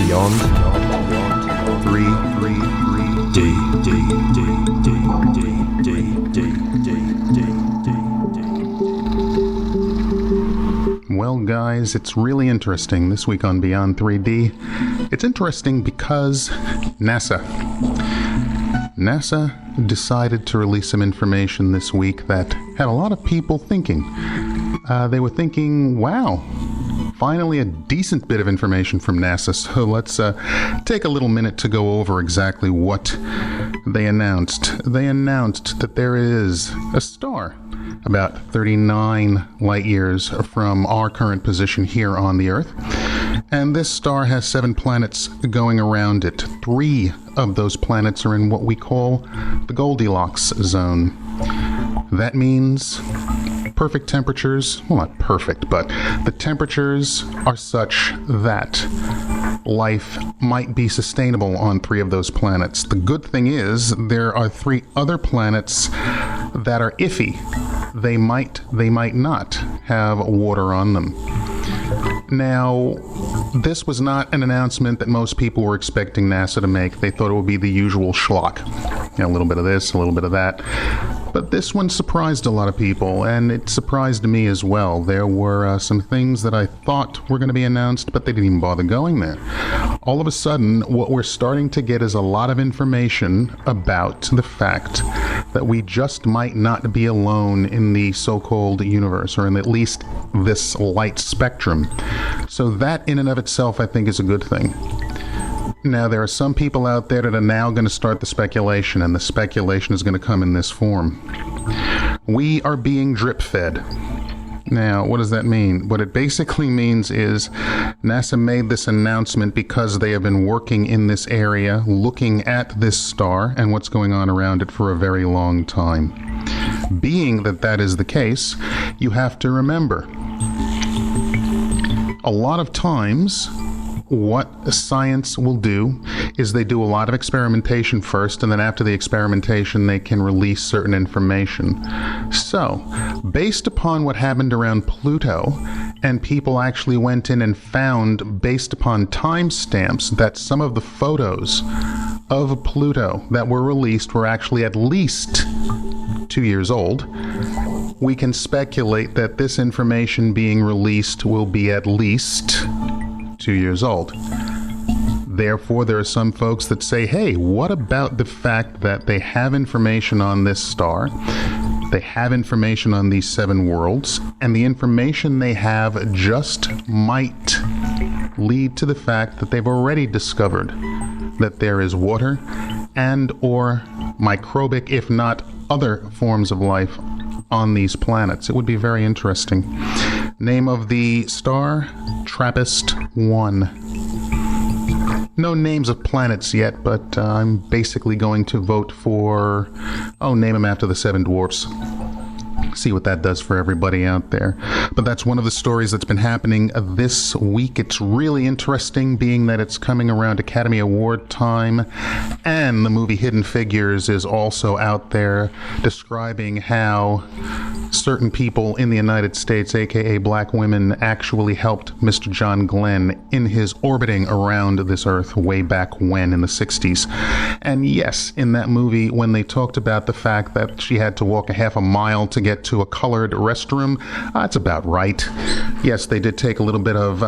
Beyond 3D. Well, guys, it's really interesting this week on Beyond 3D. It's interesting because NASA decided to release some information this week that had a lot of people thinking. They were thinking, wow, finally a decent bit of information from NASA. So let's take a little minute to go over exactly what they announced. They announced that there is a star about 39 light years from our current position here on the Earth. And this star has 7 planets going around it. 3 of those planets are in what we call the Goldilocks zone. That means perfect temperatures, well, not perfect, but the temperatures are such that life might be sustainable on 3 of those planets. The good thing is there are 3 other planets that are iffy. They might not have water on them. Now, this was not an announcement that most people were expecting NASA to make. They thought it would be the usual schlock. A little bit of this, a little bit of that. But this one surprised a lot of people, and it surprised me as well. There were some things that I thought were going to be announced, but they didn't even bother going there. All of a sudden, what we're starting to get is a lot of information about the fact that we just might not be alone in the so-called universe, or in at least this light spectrum. So that in and of itself, I think, is a good thing. Now, there are some people out there that are now going to start the speculation, and the speculation is going to come in this form. We are being drip-fed. Now, what does that mean? What it basically means is NASA made this announcement because they have been working in this area, looking at this star and what's going on around it for a very long time. Being that that is the case, you have to remember, a lot of times, what science will do is they do a lot of experimentation first, and then after the experimentation they can release certain information. So, based upon what happened around Pluto, and people actually went in and found, based upon timestamps, that some of the photos of Pluto that were released were actually at least 2 years old, we can speculate that this information being released will be at least 2 years old. Therefore, there are some folks that say, hey, what about the fact that they have information on this star, they have information on these 7 worlds, and the information they have just might lead to the fact that they've already discovered that there is water and or microbic, if not other forms of life on these planets. It would be very interesting. Name of the star, TRAPPIST-1. No names of planets yet, but I'm basically going to vote for, name them after the 7 dwarfs. See what that does for everybody out there. But that's one of the stories that's been happening this week. It's really interesting, being that it's coming around Academy Award time, and the movie Hidden Figures is also out there describing how certain people in the United States, aka black women, actually helped Mr. John Glenn in his orbiting around this Earth way back when, in the 60s. And yes, in that movie, when they talked about the fact that she had to walk a half a mile to get to a colored restroom, that's about right. Yes, they did take a little bit of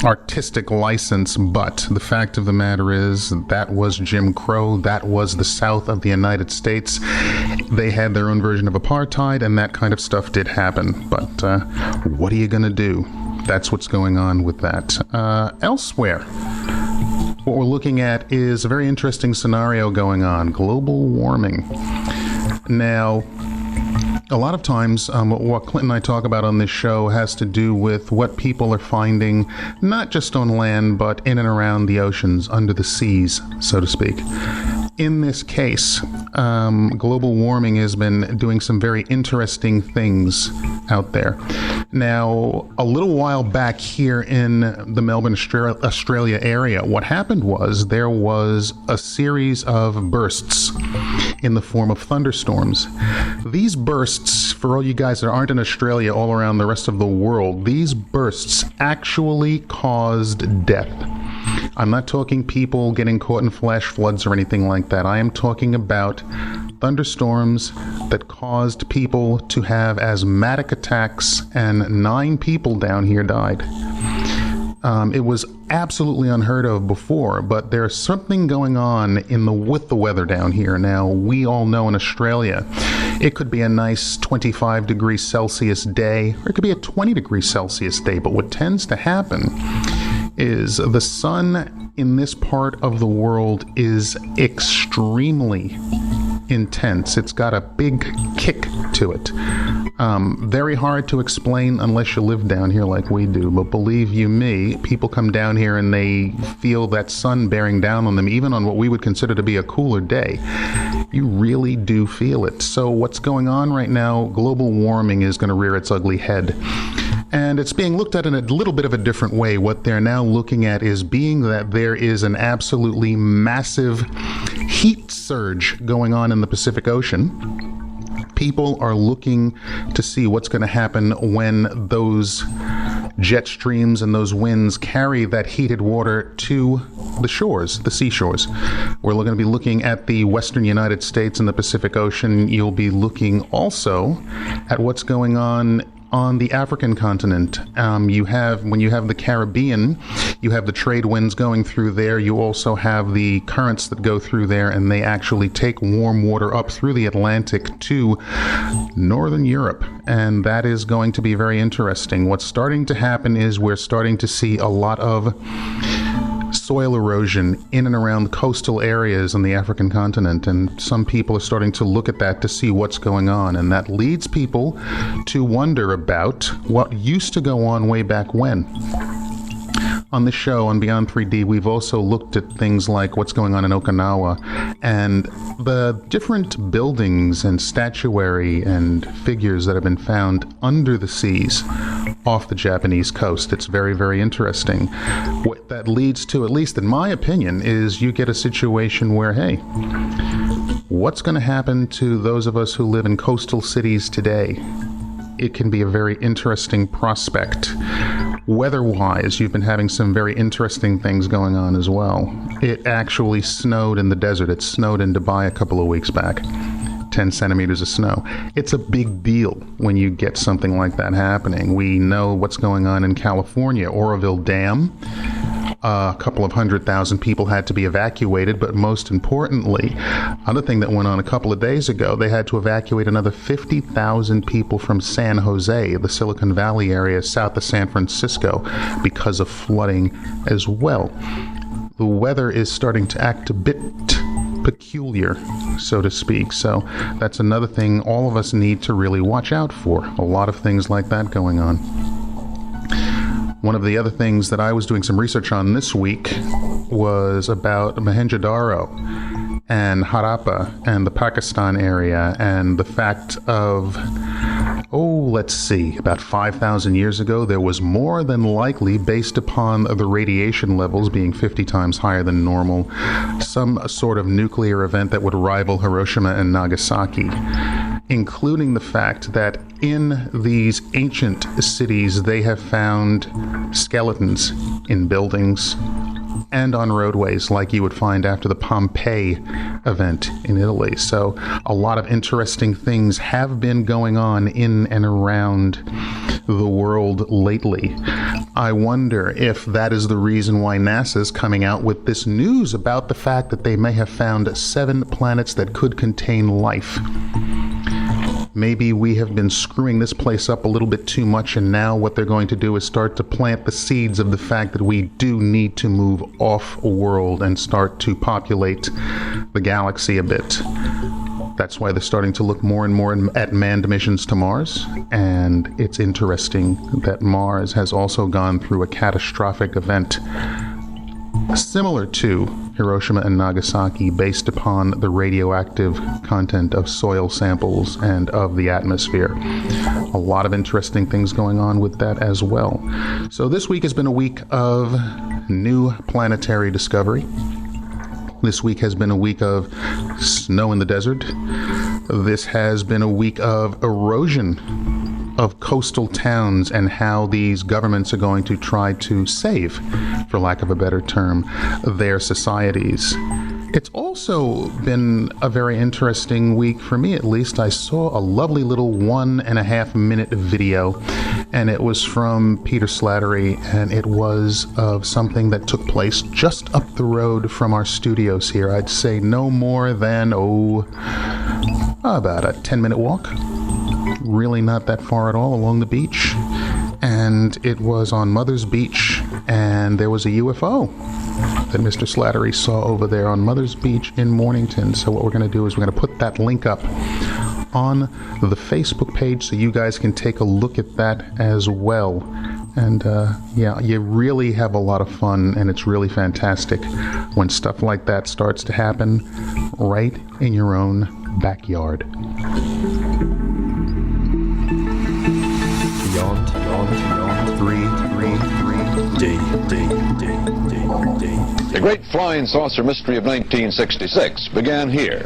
artistic license, but the fact of the matter is that was Jim Crow. That was the South of the United States. They had their own version of apartheid, and that kind of stuff did happen. But what are you going to do? That's what's going on with that. Elsewhere, what we're looking at is a very interesting scenario going on: global warming. Now, a lot of times, what Clint and I talk about on this show has to do with what people are finding, not just on land, but in and around the oceans, under the seas, so to speak. In this case, global warming has been doing some very interesting things out there. Now, a little while back here in the Melbourne, Australia area, what happened was there was a series of bursts in the form of thunderstorms. These bursts, for all you guys that aren't in Australia, all around the rest of the world, these bursts actually caused death. I'm not talking people getting caught in flash floods or anything like that. I am talking about thunderstorms that caused people to have asthmatic attacks, and 9 people down here died. It was absolutely unheard of before, but there's something going on with the weather down here. Now, we all know in Australia, it could be a nice 25 degrees Celsius day, or it could be a 20 degrees Celsius day, but what tends to happen is the sun in this part of the world is extremely intense. It's got a big kick to it. Very hard to explain unless you live down here like we do, but believe you me, people come down here and they feel that sun bearing down on them, even on what we would consider to be a cooler day. You really do feel it. So what's going on right now, global warming is going to rear its ugly head. And it's being looked at in a little bit of a different way. What they're now looking at is being that there is an absolutely massive heat surge going on in the Pacific Ocean. People are looking to see what's going to happen when those jet streams and those winds carry that heated water to the shores, the seashores. We're going to be looking at the western United States and the Pacific Ocean. You'll be looking also at what's going on the African continent. When you have the Caribbean, you have the trade winds going through there. You also have the currents that go through there, and they actually take warm water up through the Atlantic to northern Europe. And that is going to be very interesting. What's starting to happen is we're starting to see a lot of soil erosion in and around coastal areas on the African continent, and some people are starting to look at that to see what's going on, and that leads people to wonder about what used to go on way back when. On this show, on Beyond 3D, we've also looked at things like what's going on in Okinawa and the different buildings and statuary and figures that have been found under the seas off the Japanese coast. It's very, very interesting. What that leads to, at least in my opinion, is you get a situation where, hey, what's going to happen to those of us who live in coastal cities today? It can be a very interesting prospect. Weather-wise, you've been having some very interesting things going on as well. It actually snowed in the desert. It snowed in Dubai a couple of weeks back. 10 centimeters of snow. It's a big deal when you get something like that happening. We know what's going on in California. Oroville Dam. A couple of 100,000 people had to be evacuated, but most importantly, another thing that went on a couple of days ago, they had to evacuate another 50,000 people from San Jose, the Silicon Valley area south of San Francisco, because of flooding as well. The weather is starting to act a bit peculiar, so to speak. So that's another thing all of us need to really watch out for. A lot of things like that going on. One of the other things that I was doing some research on this week was about Mohenjo-Daro and Harappa and the Pakistan area, and the fact of, about 5,000 years ago, there was more than likely, based upon the radiation levels being 50 times higher than normal, some sort of nuclear event that would rival Hiroshima and Nagasaki, including the fact that in these ancient cities, they have found skeletons in buildings and on roadways like you would find after the Pompeii event in Italy. So a lot of interesting things have been going on in and around the world lately. I wonder if that is the reason why NASA's coming out with this news about the fact that they may have found 7 planets that could contain life. Maybe we have been screwing this place up a little bit too much, and now what they're going to do is start to plant the seeds of the fact that we do need to move off-world and start to populate the galaxy a bit. That's why they're starting to look more and more at manned missions to Mars, and it's interesting that Mars has also gone through a catastrophic event similar to Hiroshima and Nagasaki, based upon the radioactive content of soil samples and of the atmosphere. A lot of interesting things going on with that as well. So this week has been a week of new planetary discovery. This week has been a week of snow in the desert. This has been a week of erosion of coastal towns and how these governments are going to try to save, for lack of a better term, their societies. It's also been a very interesting week, for me at least. I saw a lovely little 1.5 minute video, and it was from Peter Slattery, and it was of something that took place just up the road from our studios here. I'd say no more than, about a 10-minute walk. Really not that far at all, along the beach. And it was on Mother's Beach, and there was a UFO that Mr. Slattery saw over there on Mother's Beach in Mornington. So what we're going to do is we're going to put that link up on the Facebook page so you guys can take a look at that as well. And yeah, you really have a lot of fun, and it's really fantastic when stuff like that starts to happen right in your own backyard. Beyond 333 D. The great flying saucer mystery of 1966 began here,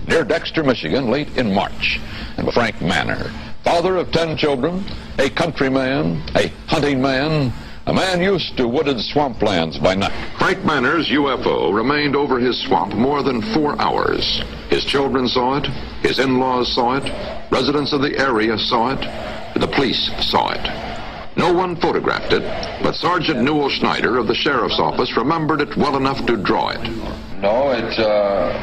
near Dexter, Michigan, late in March. And with Frank Manor, father of 10 children, a countryman, a hunting man, a man used to wooded swamplands by night. Frank Manor's UFO remained over his swamp more than 4 hours. His children saw it, his in-laws saw it, residents of the area saw it, the police saw it. No one photographed it, but Sergeant Newell Schneider of the Sheriff's Office remembered it well enough to draw it. No, it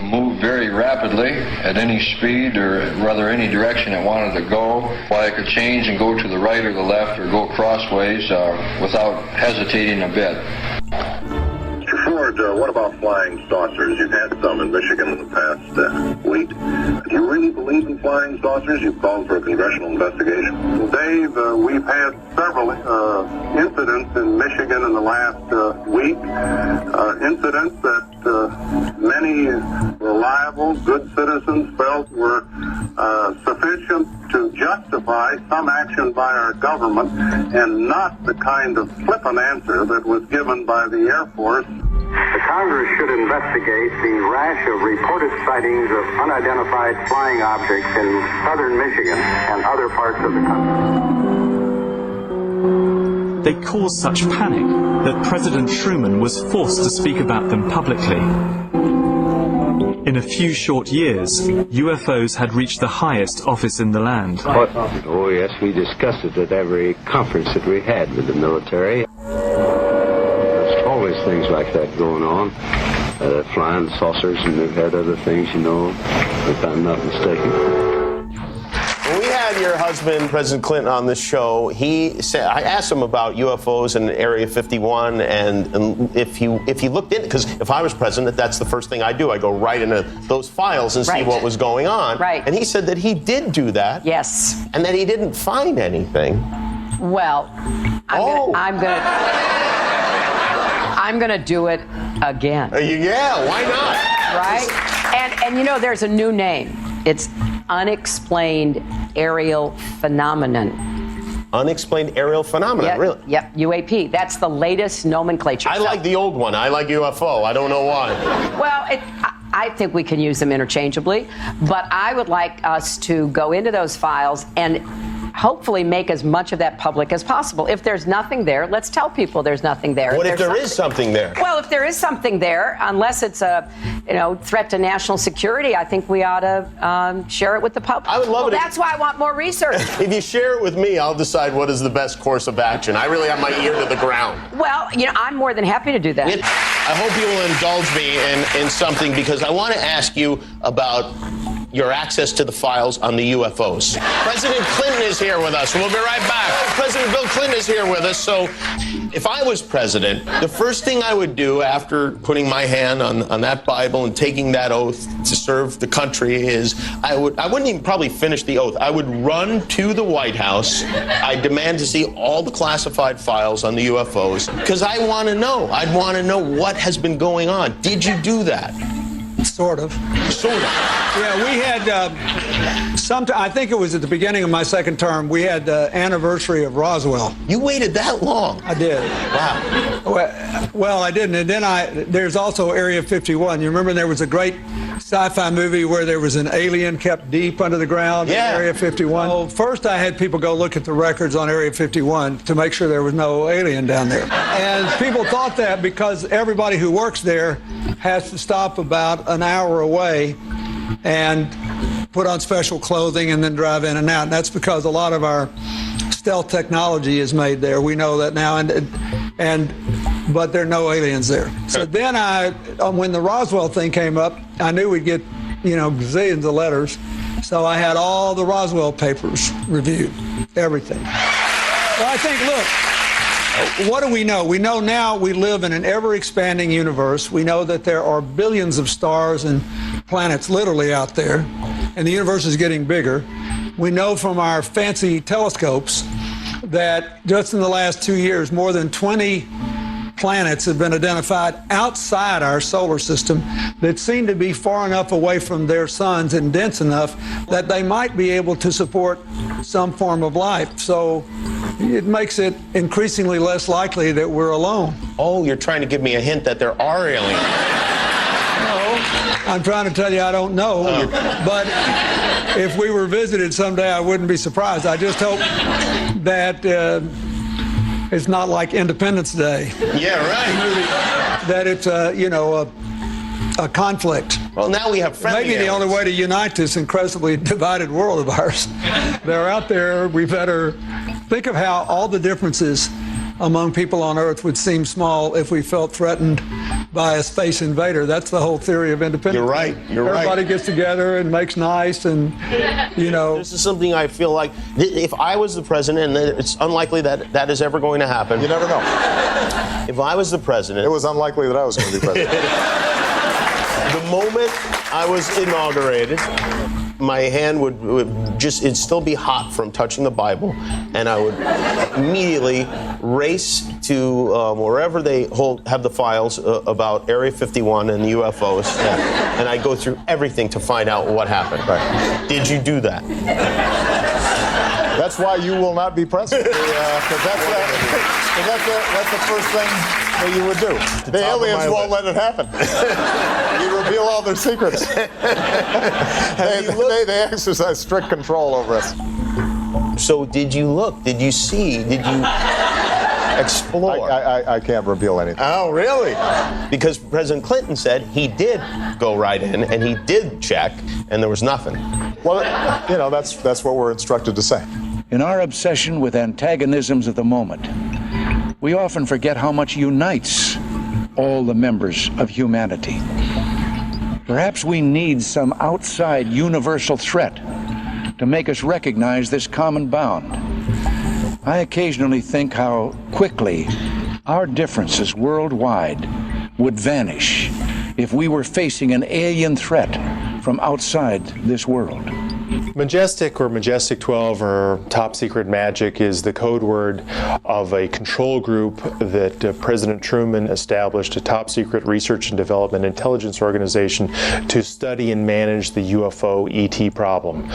moved very rapidly at any speed, or rather any direction it wanted to go. While it could change and go to the right or the left or go crossways without hesitating a bit. Mr. Ford, what about flying saucers? You've had some in Michigan in the past week. Do you really believe in flying saucers? You've called for a congressional investigation. Well, Dave, we've had several incidents in Michigan in the last week. Incidents that many reliable, good citizens felt were sufficient to justify some action by our government, and not the kind of flippant answer that was given by the Air Force. The Congress should investigate the rash of reported sightings of unidentified flying objects in southern Michigan and other parts of the country. They caused such panic that President Truman was forced to speak about them publicly. In a few short years, UFOs had reached the highest office in the land. Oh yes, we discussed it at every conference that we had with the military. There's always things like that going on. Flying saucers, and we've had other things, you know, if I'm not mistaken. When we had your husband, President Clinton, on this show, he said, I asked him about UFOs in Area 51, and if he looked in, because if I was president, that's the first thing I do. I go right into those files and see what was going on. Right. And he said that he did do that. Yes. And that he didn't find anything. Well, I'm gonna do it again. Yeah, why not? Right? And you know, there's a new name. It's unexplained aerial phenomenon. Unexplained aerial phenomenon, really? Yep, UAP. That's the latest nomenclature. I like the old one. I like UFO. I don't know why. Well, I think we can use them interchangeably, but I would like us to go into those files and hopefully make as much of that public as possible. If there's nothing there, let's tell people there's nothing there. What if there is something there? Well, if there is something there, unless it's a threat to national security, I think we ought to share it with the public. I would love it. That's why I want more research. If you share it with me, I'll decide what is the best course of action. I really have my ear to the ground. Well, I'm more than happy to do that. I hope you will indulge me in something, because I want to ask you about your access to the files on the UFOs. President Clinton is here with us. We'll be right back. President Bill Clinton is here with us. So if I was president, the first thing I would do after putting my hand on that Bible and taking that oath to serve the country is I wouldn't even probably finish the oath. I would run to the White House. I demand to see all the classified files on the UFOs, because I want to know. I'd want to know what has been going on. Did you do that? Sort of. Sort of. Yeah, we had I think it was at the beginning of my second term, we had the anniversary of Roswell. You waited that long? I did. Wow. Well, I didn't. And then there's also Area 51. You remember there was a great sci-fi movie where there was an alien kept deep under the ground in Area 51? Well, first I had people go look at the records on Area 51 to make sure there was no alien down there. And people thought that because everybody who works there has to stop about an hour away and put on special clothing and then drive in and out. And that's because a lot of our stealth technology is made there. We know that now, but there are no aliens there. So then when the Roswell thing came up, I knew we'd get, gazillions of letters. So I had all the Roswell papers reviewed, everything. Well, I think, look, what do we know? We know now we live in an ever-expanding universe. We know that there are billions of stars and planets literally out there, and the universe is getting bigger. We know from our fancy telescopes that just in the last 2 years, more than 20 planets have been identified outside our solar system that seem to be far enough away from their suns and dense enough that they might be able to support some form of life. So it makes it increasingly less likely that we're alone. Oh, you're trying to give me a hint that there are aliens. No, I'm trying to tell you I don't know. But if we were visited someday, I wouldn't be surprised. I just hope that it's not like Independence Day. Yeah, right. That it's a conflict. Well, now we have friendly Maybe the only way to unite this incredibly divided world of ours. They're out there. We better think of how all the differences among people on Earth would seem small if we felt threatened by a space invader. That's the whole theory of independence. You're right. Everybody gets together and makes nice and, This is something I feel like if I was the president, and it's unlikely that that is ever going to happen. You never know. If I was the president. It was unlikely that I was going to be president. The moment I was inaugurated, my hand it'd still be hot from touching the Bible, and I would immediately race to wherever they have the files about Area 51 and the UFOs, and I'd go through everything to find out what happened. Right. Did you do that? That's why you will not be president, because that's the first thing that you would do. The aliens won't let it happen. You reveal all their secrets. They exercise strict control over us. So did you look? Did you see? Did you explore? I can't reveal anything. Oh, really? Because President Clinton said he did go right in and he did check, and there was nothing. Well, that's what we're instructed to say. In our obsession with antagonisms of the moment, we often forget how much unites all the members of humanity. Perhaps we need some outside universal threat to make us recognize this common bound. I occasionally think how quickly our differences worldwide would vanish if we were facing an alien threat from outside this world. Majestic or Majestic 12 or Top Secret Magic is the code word of a control group that President Truman established, a top secret research and development intelligence organization to study and manage the UFO ET problem.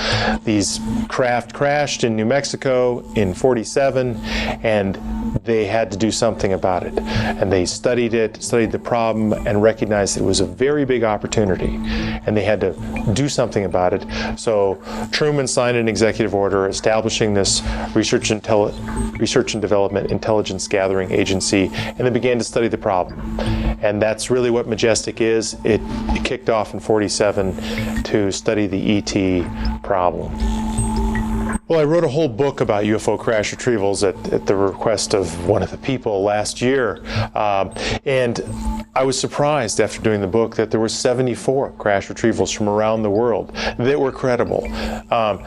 These craft crashed in New Mexico in '47, and they had to do something about it. And they studied the problem, and recognized it was a very big opportunity, and they had to do something about it. So Truman signed an executive order establishing this research and development intelligence gathering agency, and they began to study the problem. And that's really what Majestic is. It kicked off in '47 to study the ET problem. Well, I wrote a whole book about UFO crash retrievals at the request of one of the people last year. And I was surprised after doing the book that there were 74 crash retrievals from around the world that were credible.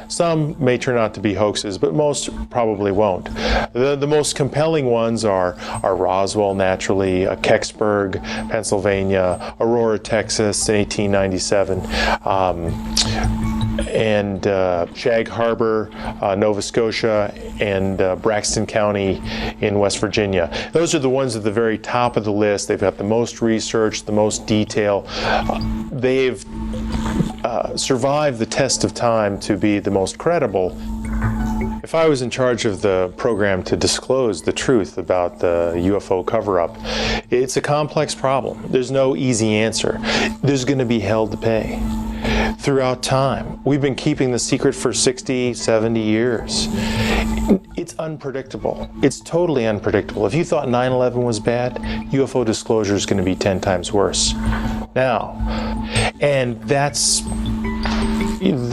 Some may turn out to be hoaxes, but most probably won't. The most compelling ones are Roswell, naturally, Kecksburg, Pennsylvania, Aurora, Texas in 1897, and Shag Harbor, Nova Scotia, and Braxton County in West Virginia. Those are the ones at the very top of the list. They've got the most research, the most detail. They've survive the test of time to be the most credible. If I was in charge of the program to disclose the truth about the UFO cover-up, it's a complex problem. There's no easy answer. There's going to be hell to pay. Throughout time, we've been keeping the secret for 60, 70 years. It's unpredictable. It's totally unpredictable. If you thought 9/11 was bad, UFO disclosure is going to be 10 times worse. Now, and that's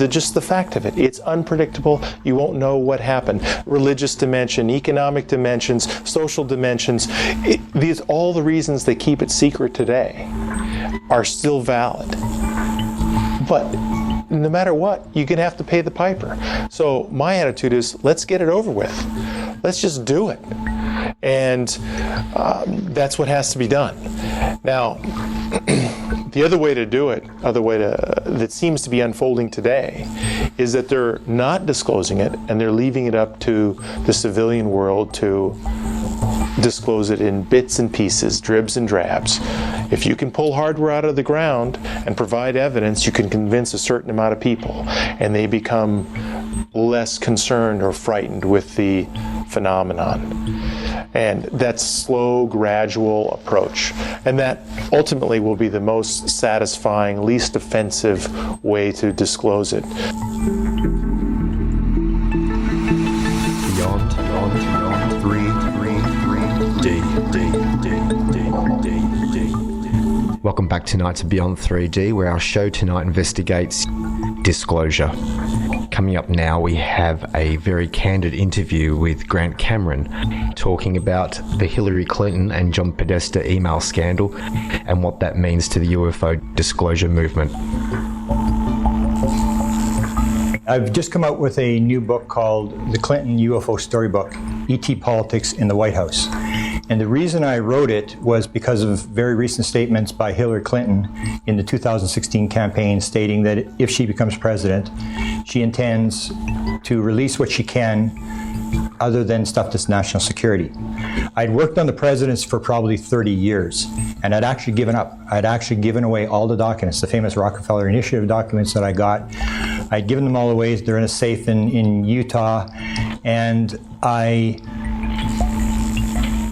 just the fact of it. It's unpredictable. You won't know what happened. Religious dimension, economic dimensions, social dimensions. All the reasons they keep it secret today are still valid. But no matter what, you're going to have to pay the piper. So my attitude is, let's get it over with. Let's just do it. And that's what has to be done. Now, the other way to do it, that seems to be unfolding today, is that they're not disclosing it and they're leaving it up to the civilian world to disclose it in bits and pieces, dribs and drabs. If you can pull hardware out of the ground and provide evidence, you can convince a certain amount of people, and they become less concerned or frightened with the phenomenon. And that's slow, gradual approach. And that ultimately will be the most satisfying, least offensive way to disclose it. Beyond 3D. Welcome back tonight to Beyond 3D, where our show tonight investigates disclosure. Coming up now, we have a very candid interview with Grant Cameron talking about the Hillary Clinton and John Podesta email scandal and what that means to the UFO disclosure movement. I've just come out with a new book called The Clinton UFO Storybook, ET Politics in the White House. And the reason I wrote it was because of very recent statements by Hillary Clinton in the 2016 campaign stating that if she becomes president, she intends to release what she can other than stuff that's national security. I'd worked on the presidents for probably 30 years, and I'd actually given up. I'd actually given away all the documents, the famous Rockefeller Initiative documents that I got. I'd given them all away. They're in a safe in Utah, and I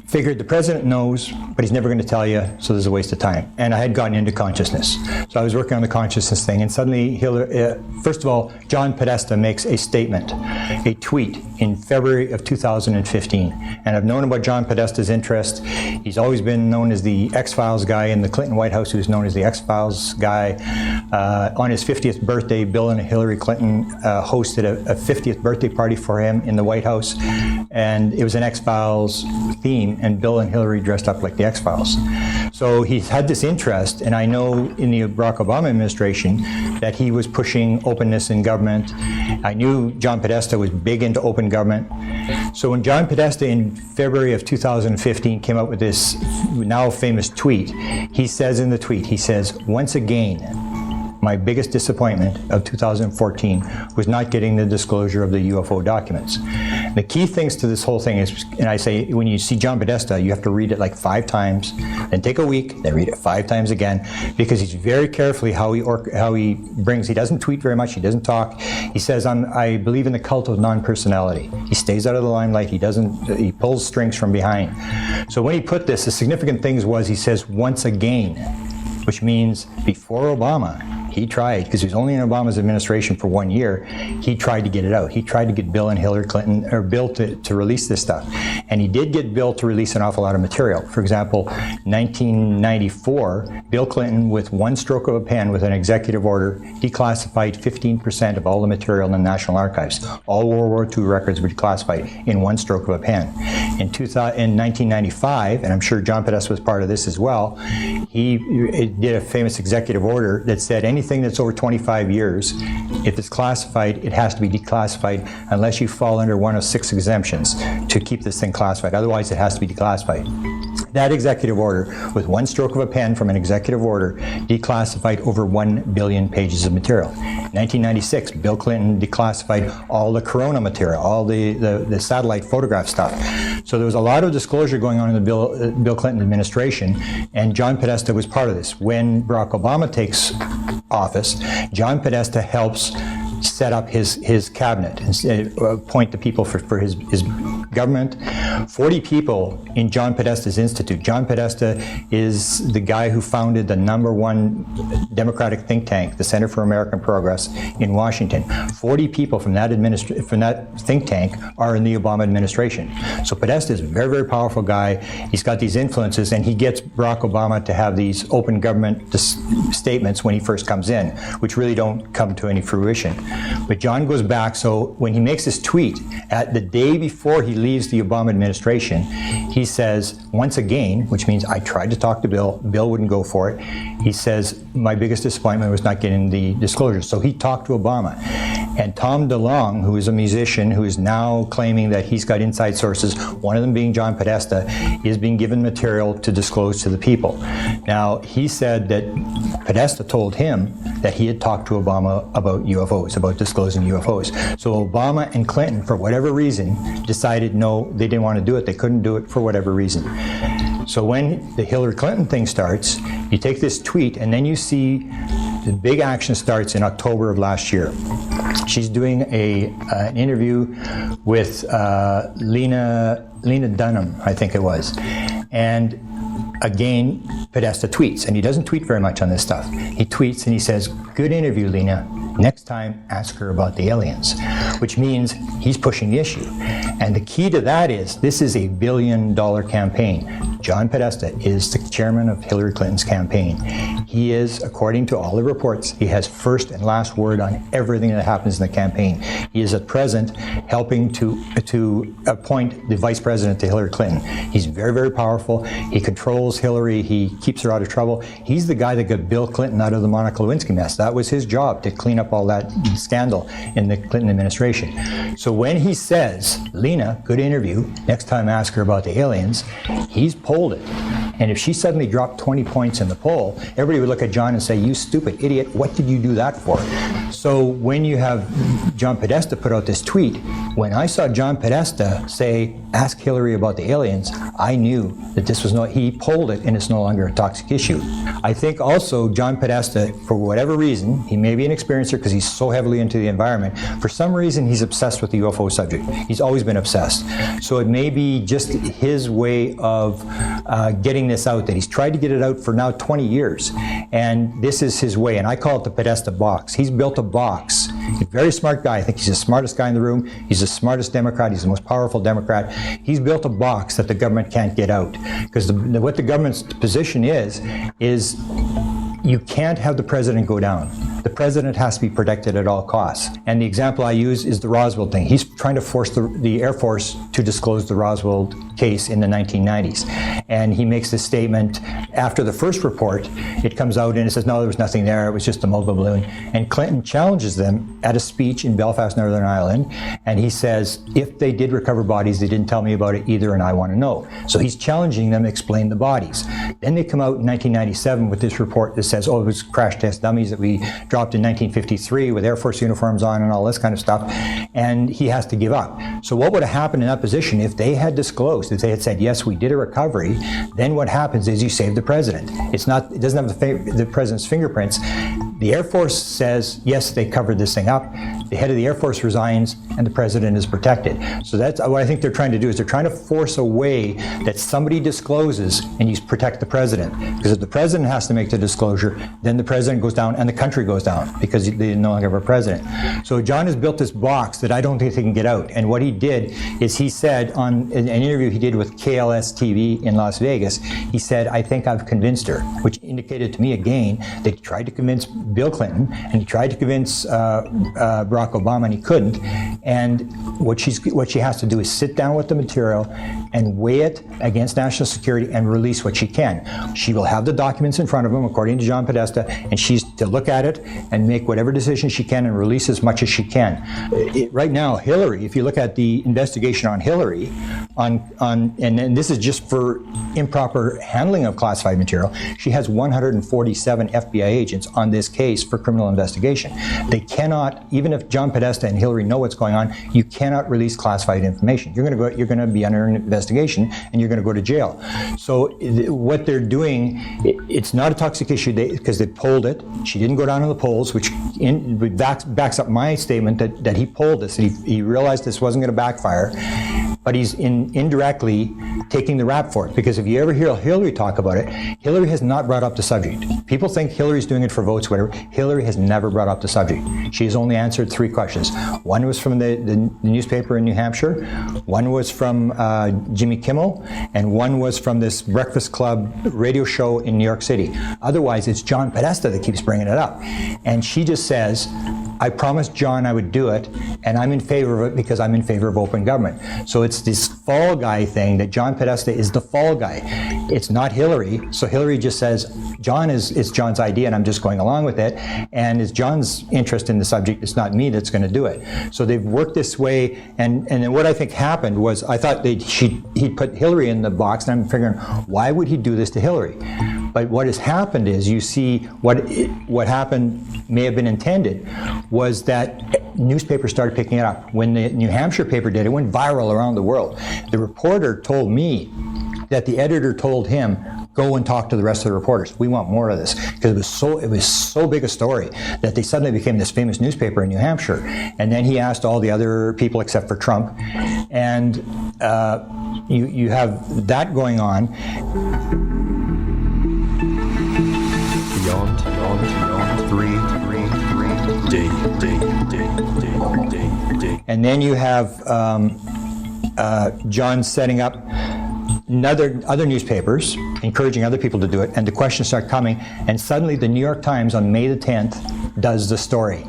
figured the president knows, but he's never going to tell you, so there's a waste of time. And I had gotten into consciousness. So I was working on the consciousness thing, and suddenly, first of all, John Podesta makes a statement, a tweet in February of 2015. And I've known about John Podesta's interest. He's always been known as the X-Files guy in the Clinton White House, who's known as the X-Files guy. On his 50th birthday, Bill and Hillary Clinton hosted a 50th birthday party for him in the White House. And it was an X-Files theme, and Bill and Hillary dressed up like the X-Files. So he's had this interest, and I know in the Barack Obama administration that he was pushing openness in government. I knew John Podesta was big into open government. So when John Podesta in February of 2015 came out with this now famous tweet, he says in the tweet, he says, "Once again, my biggest disappointment of 2014 was not getting the disclosure of the UFO documents." The key things to this whole thing is, and I say, when you see John Podesta, you have to read it like 5 times, then take a week, then read it 5 times again, because he's very carefully how he brings. He doesn't tweet very much. He doesn't talk. He says, "I believe in the cult of non-personality." He stays out of the limelight. He pulls strings from behind. So when he put this, the significant things was he says, "Once again," which means before Obama, he tried, because he was only in Obama's administration for 1 year, he tried to get it out. He tried to get Bill and Hillary Clinton, or Bill to release this stuff. And he did get Bill to release an awful lot of material. For example, 1994, Bill Clinton, with one stroke of a pen, with an executive order, declassified 15% of all the material in the National Archives. All World War II records were declassified in one stroke of a pen. In 1995, and I'm sure John Podesta was part of this as well, he did a famous executive order that said anything that's over 25 years, if it's classified, it has to be declassified unless you fall under one of 6 exemptions to keep this thing classified. Otherwise, it has to be declassified. That executive order, with one stroke of a pen from an executive order, declassified over 1 billion pages of material. In 1996, Bill Clinton declassified all the corona material, all the satellite photograph stuff. So there was a lot of disclosure going on in the Bill Clinton administration, and John Podesta was part of this. When Barack Obama takes office, John Podesta helps set up his cabinet and appoint the people for his government. 40 people in John Podesta's institute. John Podesta is the guy who founded the #1 Democratic think tank, the Center for American Progress in Washington. 40 people from that think tank are in the Obama administration. So Podesta is a very, very powerful guy. He's got these influences, and he gets Barack Obama to have these open government statements when he first comes in, which really don't come to any fruition. But John goes back, so when he makes this tweet, at the day before he leaves the Obama administration, he says, once again, which means I tried to talk to Bill wouldn't go for it. He says, my biggest disappointment was not getting the disclosure. So he talked to Obama. And Tom DeLonge, who is a musician who is now claiming that he's got inside sources, one of them being John Podesta, is being given material to disclose to the people. Now, he said that Podesta told him that he had talked to Obama about UFOs, about disclosing UFOs. So Obama and Clinton, for whatever reason, decided no, they didn't want to do it. They couldn't do it for whatever reason. So when the Hillary Clinton thing starts, you take this tweet and then you see the big action starts in October of last year. She's doing an interview with Lena Dunham, I think it was. And again, Podesta tweets, and he doesn't tweet very much on this stuff. He tweets and he says, good interview, Lena. Next time, ask her about the aliens, which means he's pushing the issue. And the key to that is, this is a $1 billion campaign. John Podesta is the chairman of Hillary Clinton's campaign. He is, according to all the reports, he has first and last word on everything that happens in the campaign. He is at present helping to appoint the vice president to Hillary Clinton. He's very, very powerful. He controls Hillary. He keeps her out of trouble. He's the guy that got Bill Clinton out of the Monica Lewinsky mess. That was his job, to clean up all that scandal in the Clinton administration. So when he says, Lena, good interview, next time ask her about the aliens, he's polled it. And if she suddenly dropped 20 points in the poll, everybody would look at John and say, you stupid idiot, what did you do that for? So when you have John Podesta put out this tweet, when I saw John Podesta say, ask Hillary about the aliens, I knew that this was he polled it and it's no longer a toxic issue. I think also John Podesta, for whatever reason, he may be an experiencer because he's so heavily into the environment, for some reason he's obsessed with the UFO subject. He's always been obsessed. So it may be just his way of getting this out, that he's tried to get it out for now 20 years. And this is his way, and I call it the Podesta box. He's built a box. He's a very smart guy. I think he's the smartest guy in the room. He's the smartest Democrat. He's the most powerful Democrat. He's built a box that the government can't get out. Because what the government's position is you can't have the president go down. The president has to be protected at all costs. And the example I use is the Roswell thing. He's trying to force the Air Force to disclose the Roswell case in the 1990s. And he makes this statement after the first report. It comes out and it says, no, there was nothing there. It was just a mobile balloon. And Clinton challenges them at a speech in Belfast, Northern Ireland. And he says, if they did recover bodies, they didn't tell me about it either, and I want to know. So he's challenging them to explain the bodies. Then they come out in 1997 with this report that says, oh, it was crash test dummies that we dropped in 1953 with Air Force uniforms on and all this kind of stuff, and he has to give up. So what would have happened in that position if they had disclosed, if they had said, yes, we did a recovery, then what happens is you save the president. It doesn't have the president's fingerprints. The Air Force says, yes, they covered this thing up. The head of the Air Force resigns and the president is protected. So that's what I think they're trying to do, is they're trying to force a way that somebody discloses and you protect the president. Because if the president has to make the disclosure, then the president goes down and the country goes down because they no longer have a president. So John has built this box that I don't think they can get out. And what he did is he said on an interview he did with KLS TV in Las Vegas, he said, I think I've convinced her, which indicated to me again that he tried to convince Bill Clinton and he tried to convince Barack Obama and he couldn't. And what she has to do is sit down with the material and weigh it against national security and release what she can. She will have the documents in front of him, according to John Podesta, and she's to look at it and make whatever decision she can and release as much as she can. Right now, Hillary, if you look at the investigation on Hillary, and this is just for improper handling of classified material, she has 147 FBI agents on this case for criminal investigation. They cannot, even if John Podesta and Hillary know what's going on, you cannot release classified information. You're going to be under an investigation and you're going to go to jail. So what they're doing, it's not a toxic issue because they polled it. She didn't go down in the polls, which backs up my statement that he polled this. He realized this wasn't going to backfire, but he's indirectly taking the rap for it, because if you ever hear Hillary talk about it, Hillary has not brought up the subject. People think Hillary's doing it for votes, whatever. Hillary has never brought up the subject. She has only answered 3 questions. One was from the newspaper in New Hampshire, one was from Jimmy Kimmel, and one was from this Breakfast Club radio show in New York City. Otherwise, it's John Podesta that keeps bringing it up. And she just says, I promised John I would do it, and I'm in favor of it because I'm in favor of open government. So it's this fall guy thing that John Podesta is the fall guy. It's not Hillary. So Hillary just says, it's John's idea and I'm just going along with it. And it's John's interest in the subject. It's not me that's going to do it. So they've worked this way. And then what I think happened was, I thought he'd put Hillary in the box, and I'm figuring, why would he do this to Hillary? But what has happened is, you see what happened may have been intended was that newspapers started picking it up. When the New Hampshire paper did, it went viral around the world. The reporter told me that the editor told him, go and talk to the rest of the reporters. We want more of this, because it was so big a story that they suddenly became this famous newspaper in New Hampshire. And then he asked all the other people except for Trump, and you have that going on. Beyond 3 D. And then you have John setting up other newspapers, encouraging other people to do it, and the questions start coming, and suddenly the New York Times on May the 10th does the story.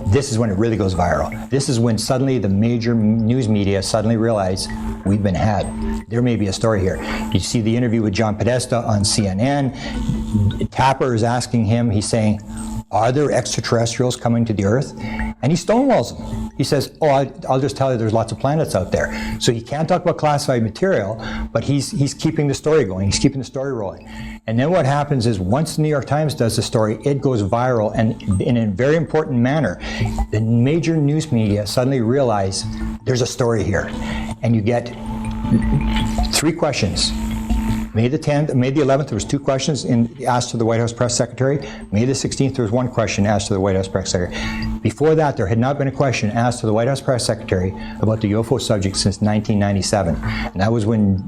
This is when it really goes viral. This is when suddenly the major news media suddenly realize we've been had. There may be a story here. You see the interview with John Podesta on CNN. Tapper is asking him, he's saying, are there extraterrestrials coming to the Earth? And he stonewalls him. He says, I'll just tell you there's lots of planets out there. So he can't talk about classified material, but he's keeping the story going. He's keeping the story rolling. And then what happens is, once the New York Times does the story, it goes viral, and in a very important manner, the major news media suddenly realize there's a story here. And you get 3 questions. May the 11th, there was 2 questions asked to the White House press secretary. May the 16th, there was 1 question asked to the White House press secretary. Before that, there had not been a question asked to the White House press secretary about the UFO subject since 1997. And that was when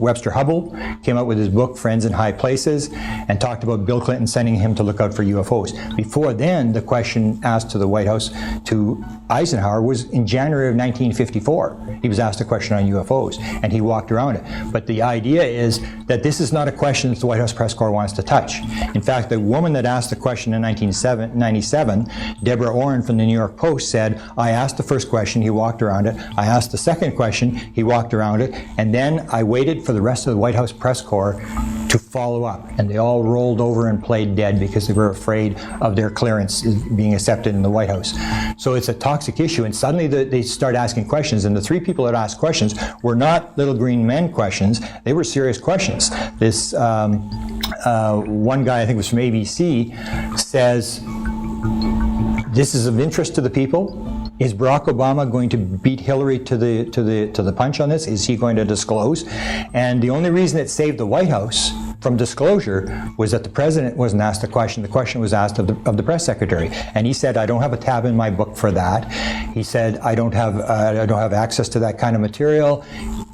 Webster Hubbell came out with his book, Friends in High Places, and talked about Bill Clinton sending him to look out for UFOs. Before then, the question asked to the White House to Eisenhower was in January of 1954. He was asked a question on UFOs, and he walked around it. But the idea is that this is not a question that the White House press corps wants to touch. In fact, the woman that asked the question in 1997, Deborah Orrin from the New York Post, said, I asked the first question, he walked around it. I asked the second question, he walked around it. And then I waited for the rest of the White House press corps to follow up. And they all rolled over and played dead because they were afraid of their clearance being accepted in the White House. So it's a toxic issue. And suddenly they start asking questions. And the 3 people that asked questions were not little green men questions. They were serious questions. This one guy, I think it was from ABC, says, this is of interest to the people. Is Barack Obama going to beat Hillary to the punch on this? Is he going to disclose? And the only reason it saved the White House from disclosure was that the president wasn't asked the question. The question was asked of the press secretary, and he said, "I don't have a tab in my book for that." He said, "I don't have access to that kind of material."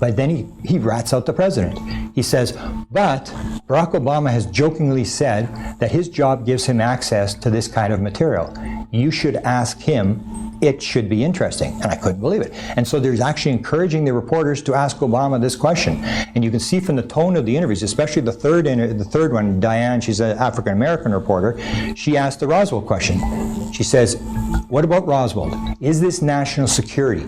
But then he rats out the president. He says, "But Barack Obama has jokingly said that his job gives him access to this kind of material. You should ask him. It should be interesting." And I couldn't believe it. And so there's actually encouraging the reporters to ask Obama this question. And you can see from the tone of the interviews, especially the third one, Diane, she's an African-American reporter, she asked the Roswell question. She says, What about Roswell? Is this national security?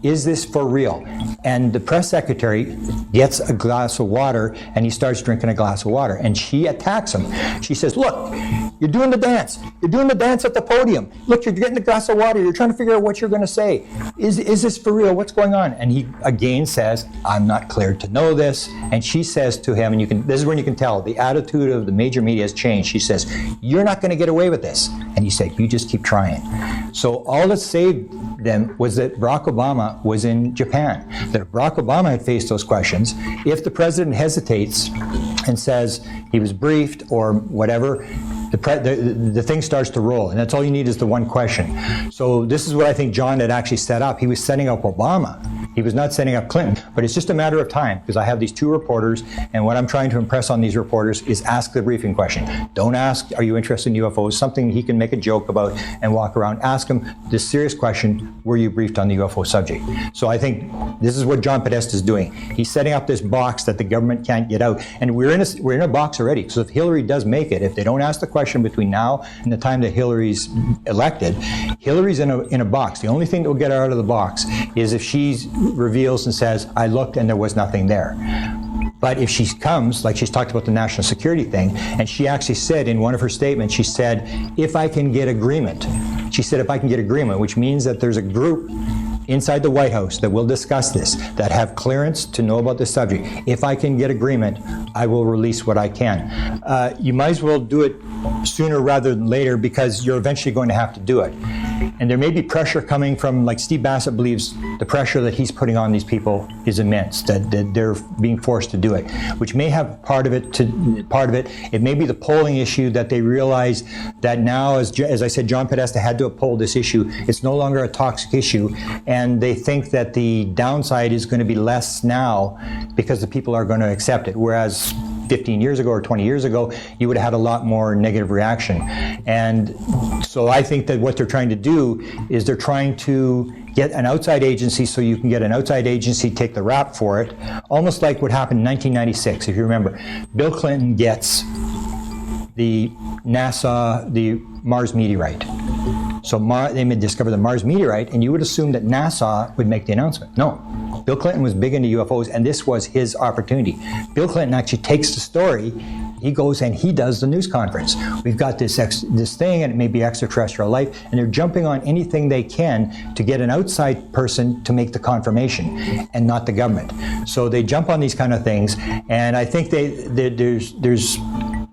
Is this for real? And the press secretary gets a glass of water and he starts drinking a glass of water and she attacks him. She says, look, you're doing the dance. You're doing the dance at the podium. Look, you're getting a glass of water. You're trying to figure out what you're going to say. Is this for real? What's going on? And he again says, I'm not cleared to know this. And she says to him, and this is when you can tell the attitude of the major media has changed. She says, you're not going to get away with this. And he said, you just keep trying. So all that saved them was that Barack Obama was in Japan. That if Barack Obama had faced those questions, if the president hesitates and says he was briefed or whatever, the thing starts to roll, and that's all you need is the one question. So this is what I think John had actually set up. He was setting up Obama. He was not setting up Clinton, but it's just a matter of time because I have these two reporters, and what I'm trying to impress on these reporters is ask the briefing question. Don't ask, are you interested in UFOs? Something he can make a joke about and walk around. Ask him the serious question, were you briefed on the UFO subject? So I think this is what John Podesta is doing. He's setting up this box that the government can't get out, and we're in a box already. So if Hillary does make it, if they don't ask the question between now and the time that Hillary's elected, Hillary's in a box. The only thing that will get her out of the box is if she reveals and says, I looked and there was nothing there. But if she comes, like she's talked about the national security thing, and she actually said in one of her statements, she said, if I can get agreement. She said, if I can get agreement, which means that there's a group inside the White House that will discuss this, that have clearance to know about this subject. If I can get agreement, I will release what I can. You might as well do it sooner rather than later because you're eventually going to have to do it. And there may be pressure coming from, like Steve Bassett believes the pressure that he's putting on these people is immense, that they're being forced to do it, which may have part of it. It may be the polling issue that they realize that now, as I said, John Podesta had to uphold this issue. It's no longer a toxic issue, and they think that the downside is going to be less now because the people are going to accept it, whereas 15 years ago or 20 years ago, you would have had a lot more negative reaction. And so I think that what they're trying to do is they're trying to get an outside agency so you can get an outside agency take the rap for it, almost like what happened in 1996, if you remember. Bill Clinton gets the NASA, the Mars meteorite. So they may discover the Mars meteorite, and you would assume that NASA would make the announcement. No. Bill Clinton was big into UFOs, and this was his opportunity. Bill Clinton actually takes the story, he goes and he does the news conference. We've got this thing, and it may be extraterrestrial life, and they're jumping on anything they can to get an outside person to make the confirmation, and not the government. So they jump on these kind of things, and I think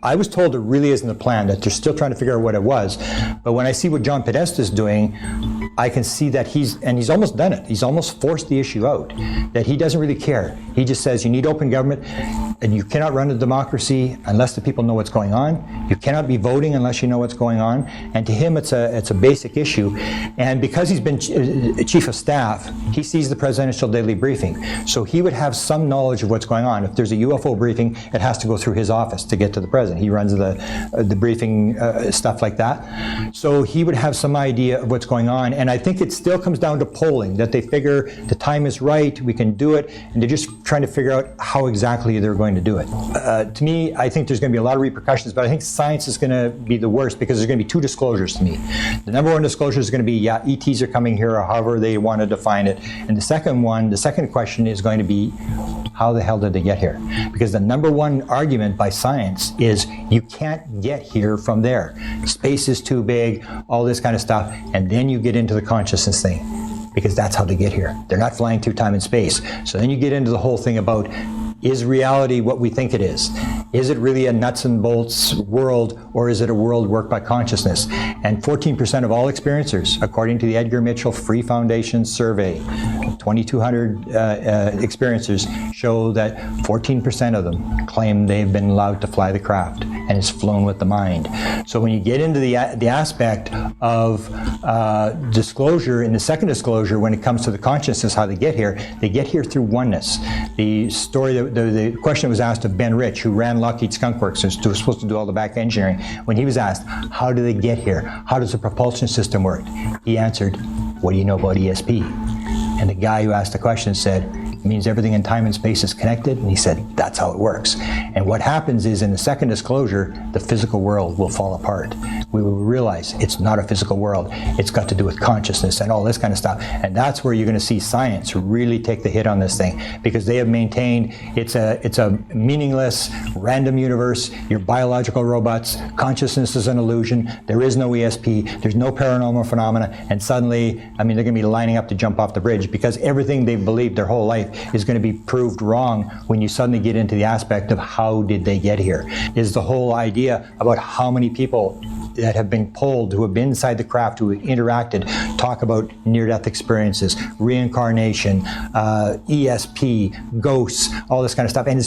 I was told it really isn't a plan, that they're still trying to figure out what it was. But when I see what John Podesta is doing, I can see that he's almost done it. He's almost forced the issue out, that he doesn't really care. He just says you need open government, and you cannot run a democracy unless the people know what's going on. You cannot be voting unless you know what's going on. And to him, it's a basic issue. And because he's been chief of staff, he sees the presidential daily briefing. So he would have some knowledge of what's going on. If there's a UFO briefing, it has to go through his office to get to the president. He runs the briefing, stuff like that. So he would have some idea of what's going on. And I think it still comes down to polling, that they figure the time is right, we can do it, and they're just trying to figure out how exactly they're going to do it. To me, I think there's going to be a lot of repercussions, but I think science is going to be the worst because there's going to be two disclosures to me. The number one disclosure is going to be, yeah, ETs are coming here, or however they want to define it. And the second question is going to be, how the hell did they get here? Because the number one argument by science is you can't get here from there. Space is too big, all this kind of stuff, and then you get into the consciousness thing, because that's how they get here. They're not flying through time and space. So then you get into the whole thing about, is reality what we think it is? Is it really a nuts and bolts world, or is it a world worked by consciousness? And 14% of all experiencers, according to the Edgar Mitchell Free Foundation survey, 2,200 experiencers show that 14% of them claim they've been allowed to fly the craft, and it's flown with the mind. So when you get into the aspect of disclosure, in the second disclosure, when it comes to the consciousness, how they get here through oneness. The story, the question was asked of Ben Rich, who ran Lockheed Skunk Works, and was supposed to do all the back engineering. When he was asked, how do they get here? How does the propulsion system work? He answered, what do you know about ESP? And the guy who asked the question said, It means everything in time and space is connected. And he said, that's how it works. And what happens is in the second disclosure, the physical world will fall apart. We will realize it's not a physical world. It's got to do with consciousness and all this kind of stuff. And that's where you're going to see science really take the hit on this thing, because they have maintained it's a meaningless, random universe. You're biological robots. Consciousness is an illusion. There is no ESP. There's no paranormal phenomena. And suddenly, I mean, they're going to be lining up to jump off the bridge, because everything they've believed their whole life is going to be proved wrong when you suddenly get into the aspect of how did they get here. Is the whole idea about how many people that have been polled, who have been inside the craft, who have interacted, talk about near-death experiences, reincarnation, ESP, ghosts, all this kind of stuff. And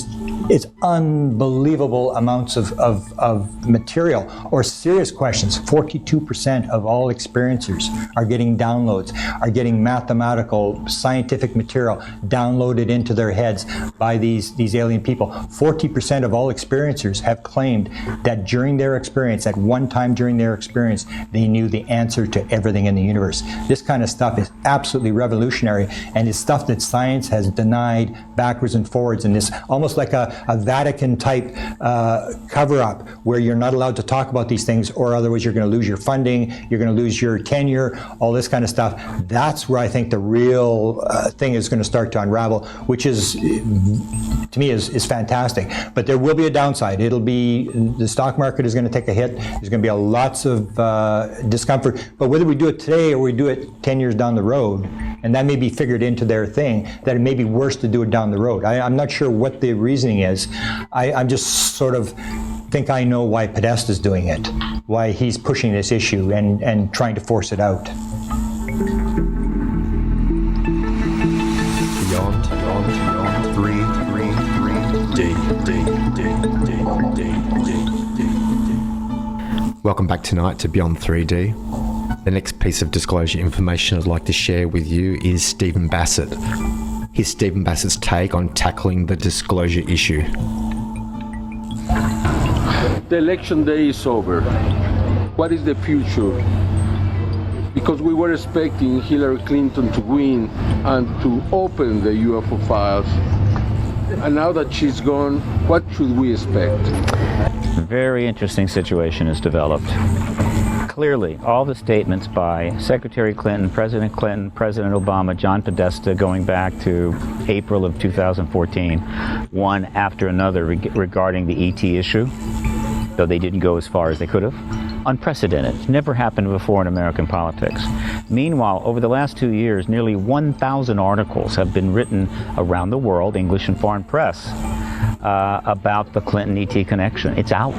it's unbelievable amounts of material, or serious questions. 42% of all experiencers are getting downloads, are getting mathematical, scientific material downloaded into their heads by these alien people. 40% of all experiencers have claimed that during their experience, at one time during their experience, they knew the answer to everything in the universe. This kind of stuff is absolutely revolutionary, and it's stuff that science has denied backwards and forwards, and this almost like a Vatican type cover-up where you're not allowed to talk about these things, or otherwise you're going to lose your funding, you're going to lose your tenure, all this kind of stuff. That's where I think the real thing is going to start to unravel, which is, to me, is fantastic. But there will be a downside. It'll be, the stock market is going to take a hit. There's going to be lots of discomfort. But whether we do it today or we do it 10 years down the road, and that may be figured into their thing, that it may be worse to do it down the road. I'm not sure what the reasoning is. I'm just sort of think I know why Podesta is doing it, why he's pushing this issue and trying to force it out. Beyond 3D. Welcome back tonight to Beyond 3D. The next piece of disclosure information I'd like to share with you is Stephen Bassett. Here's Stephen Bassett's take on tackling the disclosure issue. The election day is over. What is the future? Because we were expecting Hillary Clinton to win and to open the UFO files. And now that she's gone, what should we expect? A very interesting situation has developed. Clearly, all the statements by Secretary Clinton, President Obama, John Podesta, going back to April of 2014, one after another regarding the ET issue, though they didn't go as far as they could have. Unprecedented. It's never happened before in American politics. Meanwhile, over the last 2 years, nearly 1,000 articles have been written around the world, English and foreign press, about the Clinton ET connection. It's out.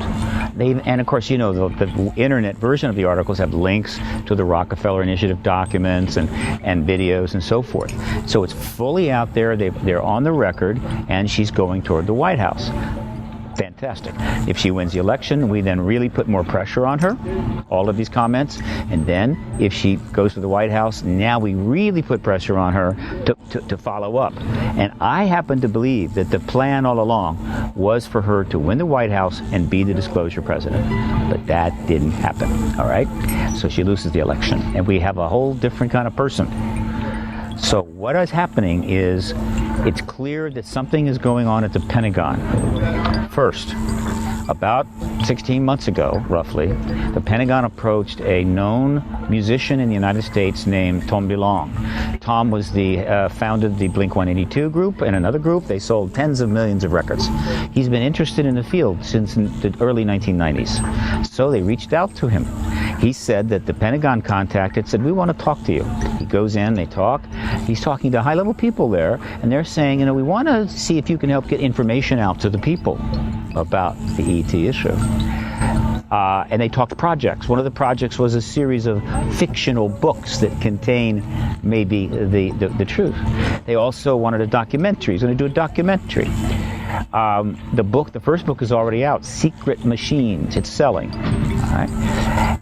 And of course, you know, the internet version of the articles have links to the Rockefeller Initiative documents and videos and so forth. So it's fully out there. They're on the record, and she's going toward the White House. Fantastic. If she wins the election, we then really put more pressure on her, all of these comments, and then if she goes to the White House, now we really put pressure on her to follow up. And I happen to believe that the plan all along was for her to win the White House and be the disclosure president. But that didn't happen, all right? So she loses the election, and we have a whole different kind of person. So what is happening is it's clear that something is going on at the Pentagon. First, about 16 months ago, roughly, the Pentagon approached a known musician in the United States named Tom DeLonge. Tom was founded the Blink-182 group and another group. They sold tens of millions of records. He's been interested in the field since the early 1990s. So they reached out to him. He said that the Pentagon contacted, said, we want to talk to you. He goes in, they talk. He's talking to high-level people there, and they're saying, you know, we want to see if you can help get information out to the people about the ET issue. And they talked projects. One of the projects was a series of fictional books that contain maybe the truth. They also wanted a documentary. He's going to do a documentary. The first book is already out, Secret Machines. It's selling. All right.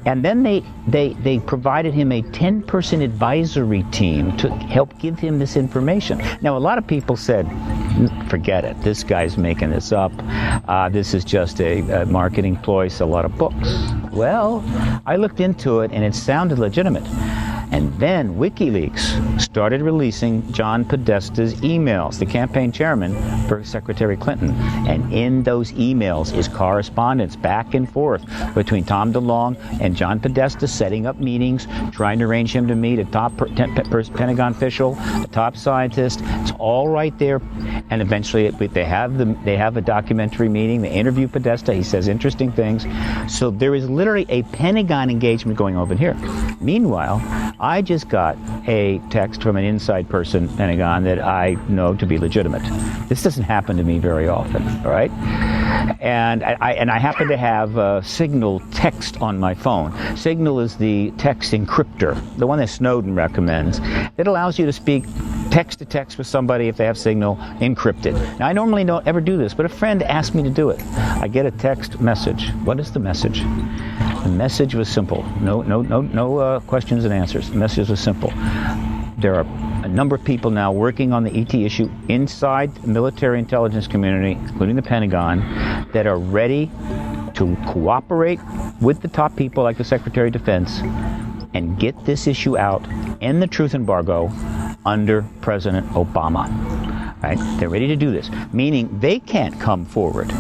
And then they provided him a 10-person advisory team to help give him this information. Now, a lot of people said, forget it. This guy's making this up. This is just a marketing ploy, sell a lot of books. Well, I looked into it, and it sounded legitimate. And then WikiLeaks started releasing John Podesta's emails, the campaign chairman for Secretary Clinton. And in those emails is correspondence back and forth between Tom DeLonge and John Podesta, setting up meetings, trying to arrange him to meet a top Pentagon official, a top scientist. It's all right there. And eventually they have a documentary meeting. They interview Podesta. He says interesting things. So there is literally a Pentagon engagement going over here. Meanwhile, I just got a text from an inside person, Pentagon, that I know to be legitimate. This doesn't happen to me very often, all right? And I happen to have Signal text on my phone. Signal is the text encryptor, the one that Snowden recommends. It allows you to speak text to text with somebody if they have Signal encrypted. Now, I normally don't ever do this, but a friend asked me to do it. I get a text message. What is the message? The message was simple. No questions and answers. The message was simple. There are a number of people now working on the ET issue inside the military intelligence community, including the Pentagon, that are ready to cooperate with the top people like the Secretary of Defense and get this issue out, end the truth embargo under President Obama. Right? They're ready to do this, meaning they can't come forward.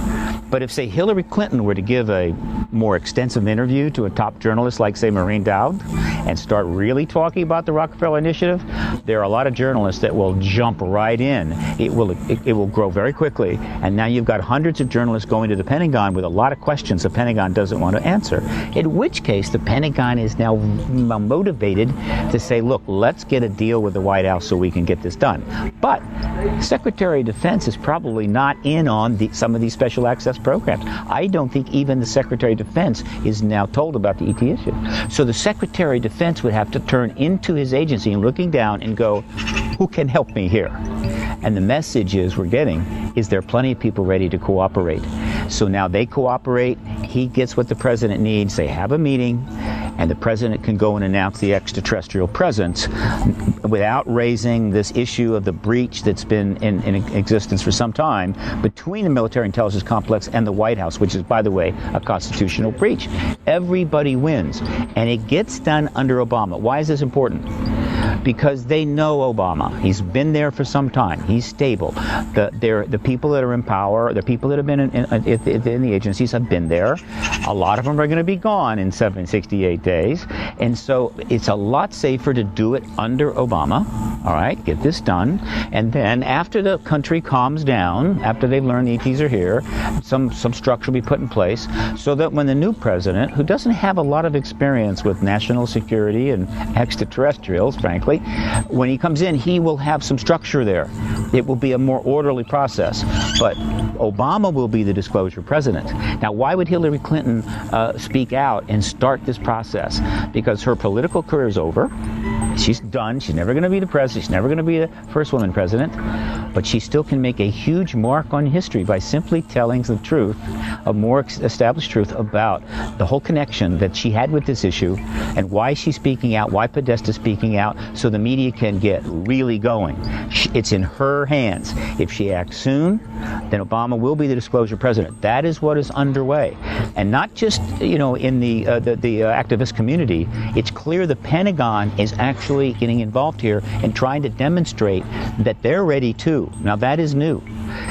But if, say, Hillary Clinton were to give a more extensive interview to a top journalist like, say, Maureen Dowd, and start really talking about the Rockefeller Initiative, there are a lot of journalists that will jump right in. It will grow very quickly, and now you've got hundreds of journalists going to the Pentagon with a lot of questions the Pentagon doesn't want to answer. In which case, the Pentagon is now motivated to say, look, let's get a deal with the White House so we can get this done. But Secretary of Defense is probably not in on some of these special access programs. I don't think even the Secretary of Defense is now told about the ET issue. So the Secretary of Defense would have to turn into his agency and looking down and go, who can help me here? And the message we're getting is there are plenty of people ready to cooperate. So now they cooperate, he gets what the president needs, they have a meeting, and the president can go and announce the extraterrestrial presence without raising this issue of the breach that's been in existence for some time between the military intelligence complex and the White House, which is, by the way, a constitutional breach. Everybody wins, and it gets done under Obama. Why is this important? Because they know Obama. He's been there for some time. He's stable. The people that are in power, the people that have been in the agencies have been there. A lot of them are going to be gone in 768 days. And so it's a lot safer to do it under Obama. All right, get this done. And then after the country calms down, after they've learned ETs are here, some structure will be put in place so that when the new president, who doesn't have a lot of experience with national security and extraterrestrials, frankly, when he comes in, he will have some structure there. It will be a more orderly process. But Obama will be the disclosure president. Now, why would Hillary Clinton speak out and start this process? Because her political career is over. She's done. She's never going to be the president. She's never going to be the first woman president. But she still can make a huge mark on history by simply telling the truth, a more established truth about the whole connection that she had with this issue and why she's speaking out, why Podesta's speaking out, so the media can get really going. It's in her hands. If she acts soon, then Obama will be the disclosure president. That is what is underway. And not just, in the activist community. It's clear the Pentagon is actually getting involved here and trying to demonstrate that they're ready too. Now that is new.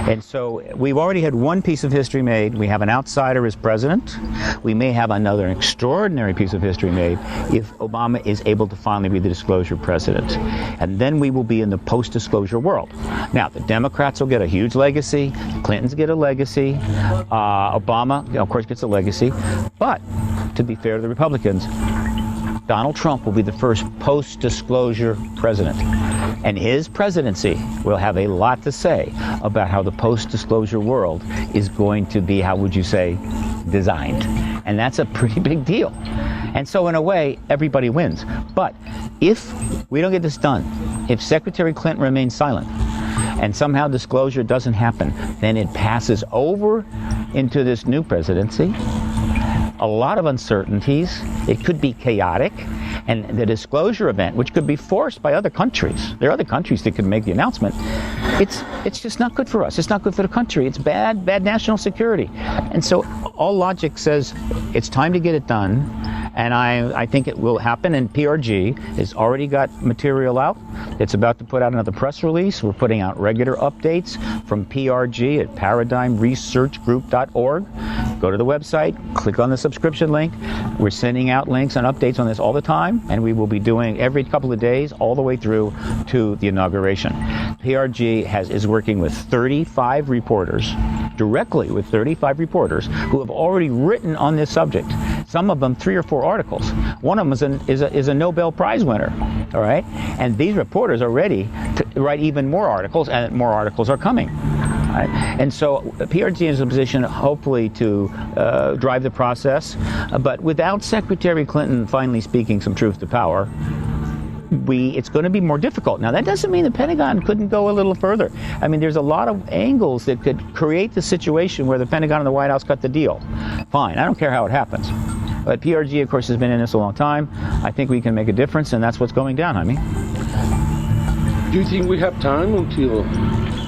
And so we've already had one piece of history made. We have an outsider as president. We may have another extraordinary piece of history made if Obama is able to finally be the disclosure president. And then we will be in the post-disclosure world. Now, the Democrats will get a huge legacy. The Clintons get a legacy. Obama, of course, gets a legacy. But to be fair to the Republicans, Donald Trump will be the first post-disclosure president. And his presidency will have a lot to say about how the post-disclosure world is going to be, how would you say, designed. And that's a pretty big deal. And so in a way, everybody wins. But if we don't get this done, if Secretary Clinton remains silent, and somehow disclosure doesn't happen, then it passes over into this new presidency. A lot of uncertainties. It could be chaotic. And the disclosure event, which could be forced by other countries, there are other countries that could make the announcement, it's just not good for us. It's not good for the country. It's bad national security. And so all logic says it's time to get it done. And I think it will happen, and PRG has already got material out. It's about to put out another press release. We're putting out regular updates from PRG at paradigmresearchgroup.org. Go to the website, click on the subscription link. We're sending out links and updates on this all the time, and we will be doing every couple of days all the way through to the inauguration. PRG is working with 35 reporters, directly with 35 reporters who have already written on this subject. Some of them 3 or 4 articles. One of them is a Nobel Prize winner, all right? And these reporters are ready to write even more articles, and more articles are coming. Right? And so PRG is in a position, hopefully, to drive the process. But without Secretary Clinton finally speaking some truth to power, it's going to be more difficult. Now, that doesn't mean the Pentagon couldn't go a little further. I mean, there's a lot of angles that could create the situation where the Pentagon and the White House cut the deal. Fine, I don't care how it happens. But PRG, of course, has been in this a long time. I think we can make a difference, and that's what's going down, I mean. Do you think we have time until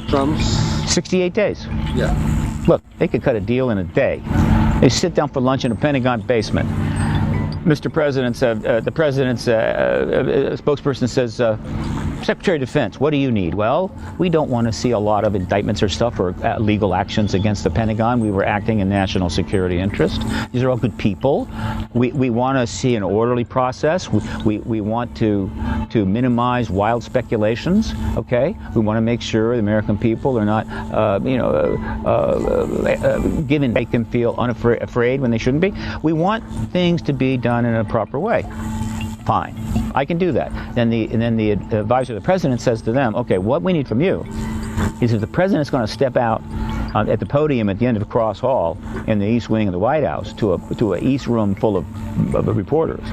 Trump's... 68 days. Yeah. Look, they could cut a deal in a day. They sit down for lunch in a Pentagon basement. Mr. President said, the president's spokesperson says, Secretary of Defense, what do you need? Well, we don't want to see a lot of indictments or stuff or legal actions against the Pentagon. We were acting in national security interest. These are all good people. We want to see an orderly process. We want to minimize wild speculations. Okay, we want to make sure the American people are not, make them feel afraid when they shouldn't be. We want things to be done in a proper way. Fine, I can do that. Then the advisor of the president says to them, okay, what we need from you is if the president's going to step out at the podium at the end of Cross Hall in the East Wing of the White House to a East room full of reporters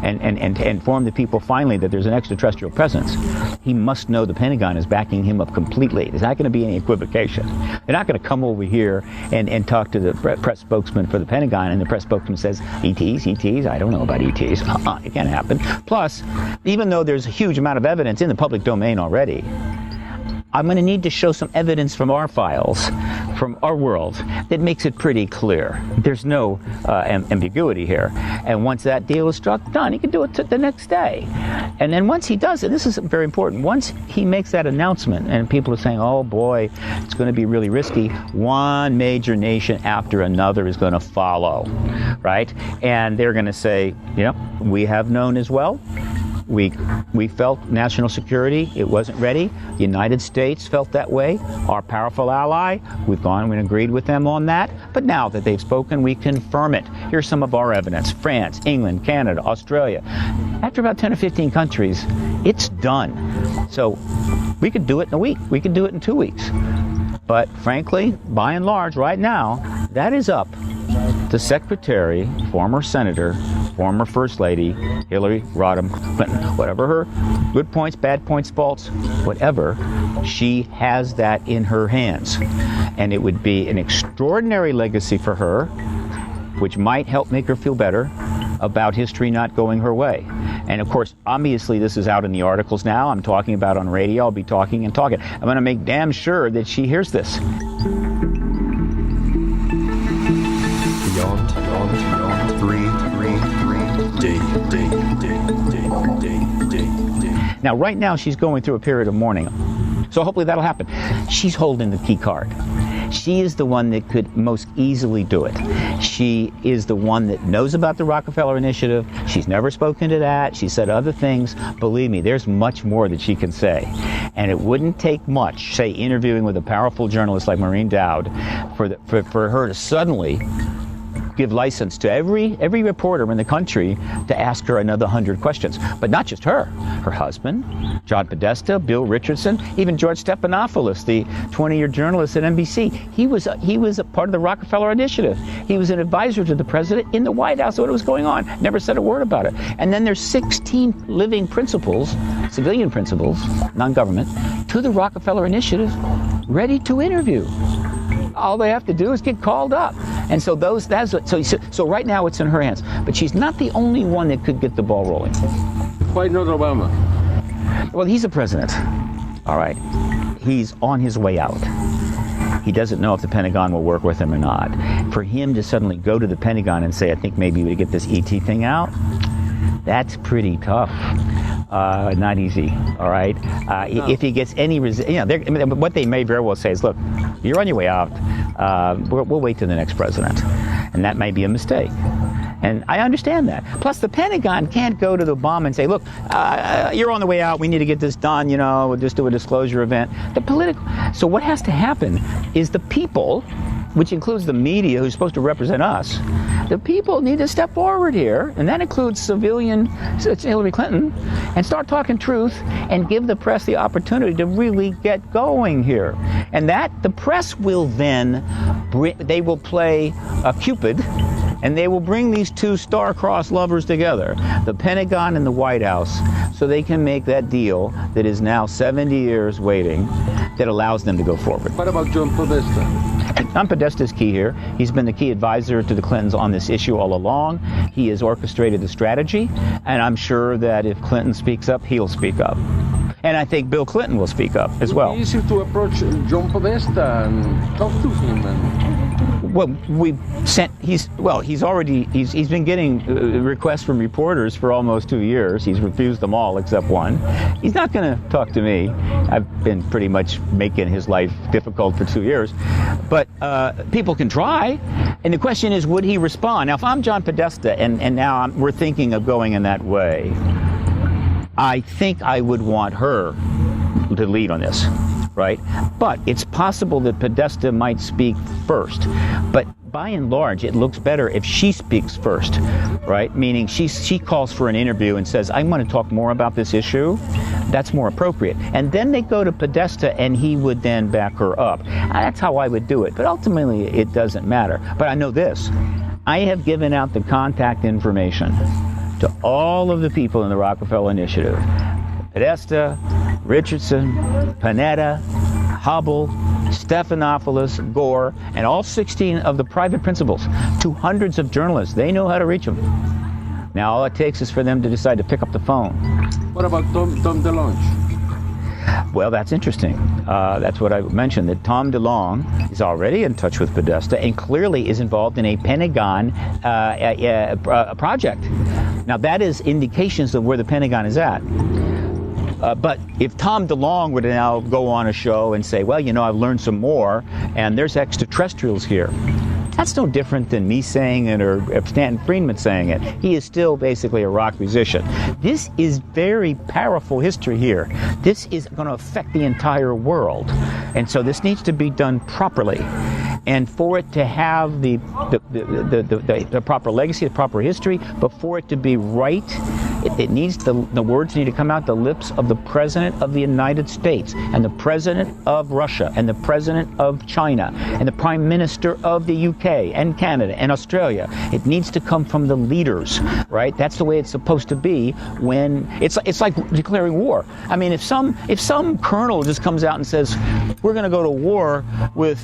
and inform the people finally that there's an extraterrestrial presence, he must know the Pentagon is backing him up completely. There's not going to be any equivocation. They're not going to come over here and talk to the press spokesman for the Pentagon, and the press spokesman says, ETs, I don't know about ETs. It can't happen. Plus, even though there's a huge amount of evidence in the public domain already, I'm going to need to show some evidence from our files, from our world, that makes it pretty clear. There's no ambiguity here. And once that deal is struck, done. He can do it the next day. And then once he does it, this is very important, once he makes that announcement and people are saying, oh boy, it's going to be really risky, one major nation after another is going to follow, right? And they're going to say, we have known as well. We felt national security, it wasn't ready. The United States felt that way. Our powerful ally, we've gone and agreed with them on that. But now that they've spoken, we confirm it. Here's some of our evidence. France, England, Canada, Australia. After about 10 or 15 countries, it's done. So we could do it in a week. We could do it in 2 weeks. But frankly, by and large, right now, that is up to Secretary, former Senator, former First Lady, Hillary Rodham Clinton. Whatever her good points, bad points, faults, whatever, she has that in her hands. And it would be an extraordinary legacy for her, which might help make her feel better about history not going her way. And of course, obviously, this is out in the articles now. I'm talking about on radio. I'll be talking and talking. I'm going to make damn sure that she hears this. Beyond 3 D. Now, right now, she's going through a period of mourning. So hopefully that'll happen. She's holding the key card. She is the one that could most easily do it. She is the one that knows about the Rockefeller Initiative. She's never spoken to that. She said other things. Believe me, there's much more that she can say. And it wouldn't take much, say, interviewing with a powerful journalist like Maureen Dowd, for her to suddenly give license to every reporter in the country to ask her another 100 questions. But not just her husband, John Podesta, Bill Richardson, even George Stephanopoulos, the 20-year journalist at NBC. He was a part of the Rockefeller Initiative. He was an advisor to the president in the White House on what was going on. Never said a word about it. And then there's 16 living principals, civilian principals, non-government, to the Rockefeller Initiative, ready to interview. All they have to do is get called up. And so so right now it's in her hands. But she's not the only one that could get the ball rolling. Why not Obama? Well, he's a president. All right. He's on his way out. He doesn't know if the Pentagon will work with him or not. For him to suddenly go to the Pentagon and say, I think maybe we get this ET thing out, that's pretty tough. Not easy, all right? If he gets any what they may very well say is, look, you're on your way out. We'll wait till the next president. And that may be a mistake. And I understand that. Plus, the Pentagon can't go to Obama and say, look, you're on the way out. We need to get this done. We'll just do a disclosure event. So what has to happen is the people, which includes the media who's supposed to represent us, the people need to step forward here, and that includes civilian Hillary Clinton, and start talking truth and give the press the opportunity to really get going here. And that the press will then, they will play Cupid, and they will bring these two star-crossed lovers together, the Pentagon and the White House, so they can make that deal that is now 70 years waiting that allows them to go forward. What about John Podesta? John Podesta is key here. He's been the key advisor to the Clintons on this issue all along. He has orchestrated the strategy, and I'm sure that if Clinton speaks up, he'll speak up. And I think Bill Clinton will speak up as well. It's easy to approach John Podesta and talk to him. Well, he's been getting requests from reporters for almost 2 years. He's refused them all except one. He's not going to talk to me. I've been pretty much making his life difficult for 2 years. But people can try. And the question is, would he respond? Now, if I'm John Podesta and now we're thinking of going in that way, I think I would want her to lead on this. Right? But it's possible that Podesta might speak first. But by and large, it looks better if she speaks first, right? Meaning she calls for an interview and says, I want to talk more about this issue. That's more appropriate. And then they go to Podesta and he would then back her up. That's how I would do it. But ultimately, it doesn't matter. But I know this. I have given out the contact information to all of the people in the Rockefeller Initiative. Podesta, Richardson, Panetta, Hubble, Stephanopoulos, Gore, and all 16 of the private principals, to hundreds of journalists. They know how to reach them. Now all it takes is for them to decide to pick up the phone. What about Tom DeLonge? Well, that's interesting. That's what I mentioned, that Tom DeLonge is already in touch with Podesta and clearly is involved in a Pentagon project. Now that is indications of where the Pentagon is at. But if Tom DeLonge were to now go on a show and say, well, I've learned some more, and there's extraterrestrials here, that's no different than me saying it or Stanton Friedman saying it. He is still basically a rock musician. This is very powerful history here. This is going to affect the entire world. And so this needs to be done properly. And for it to have the proper legacy, the proper history, but for it to be right, it needs the words need to come out the lips of the President of the United States and the President of Russia and the President of China and the Prime Minister of the UK and Canada and Australia. It needs to come from the leaders, right? That's the way it's supposed to be when it's like declaring war. I mean, if some colonel just comes out and says, we're going to go to war with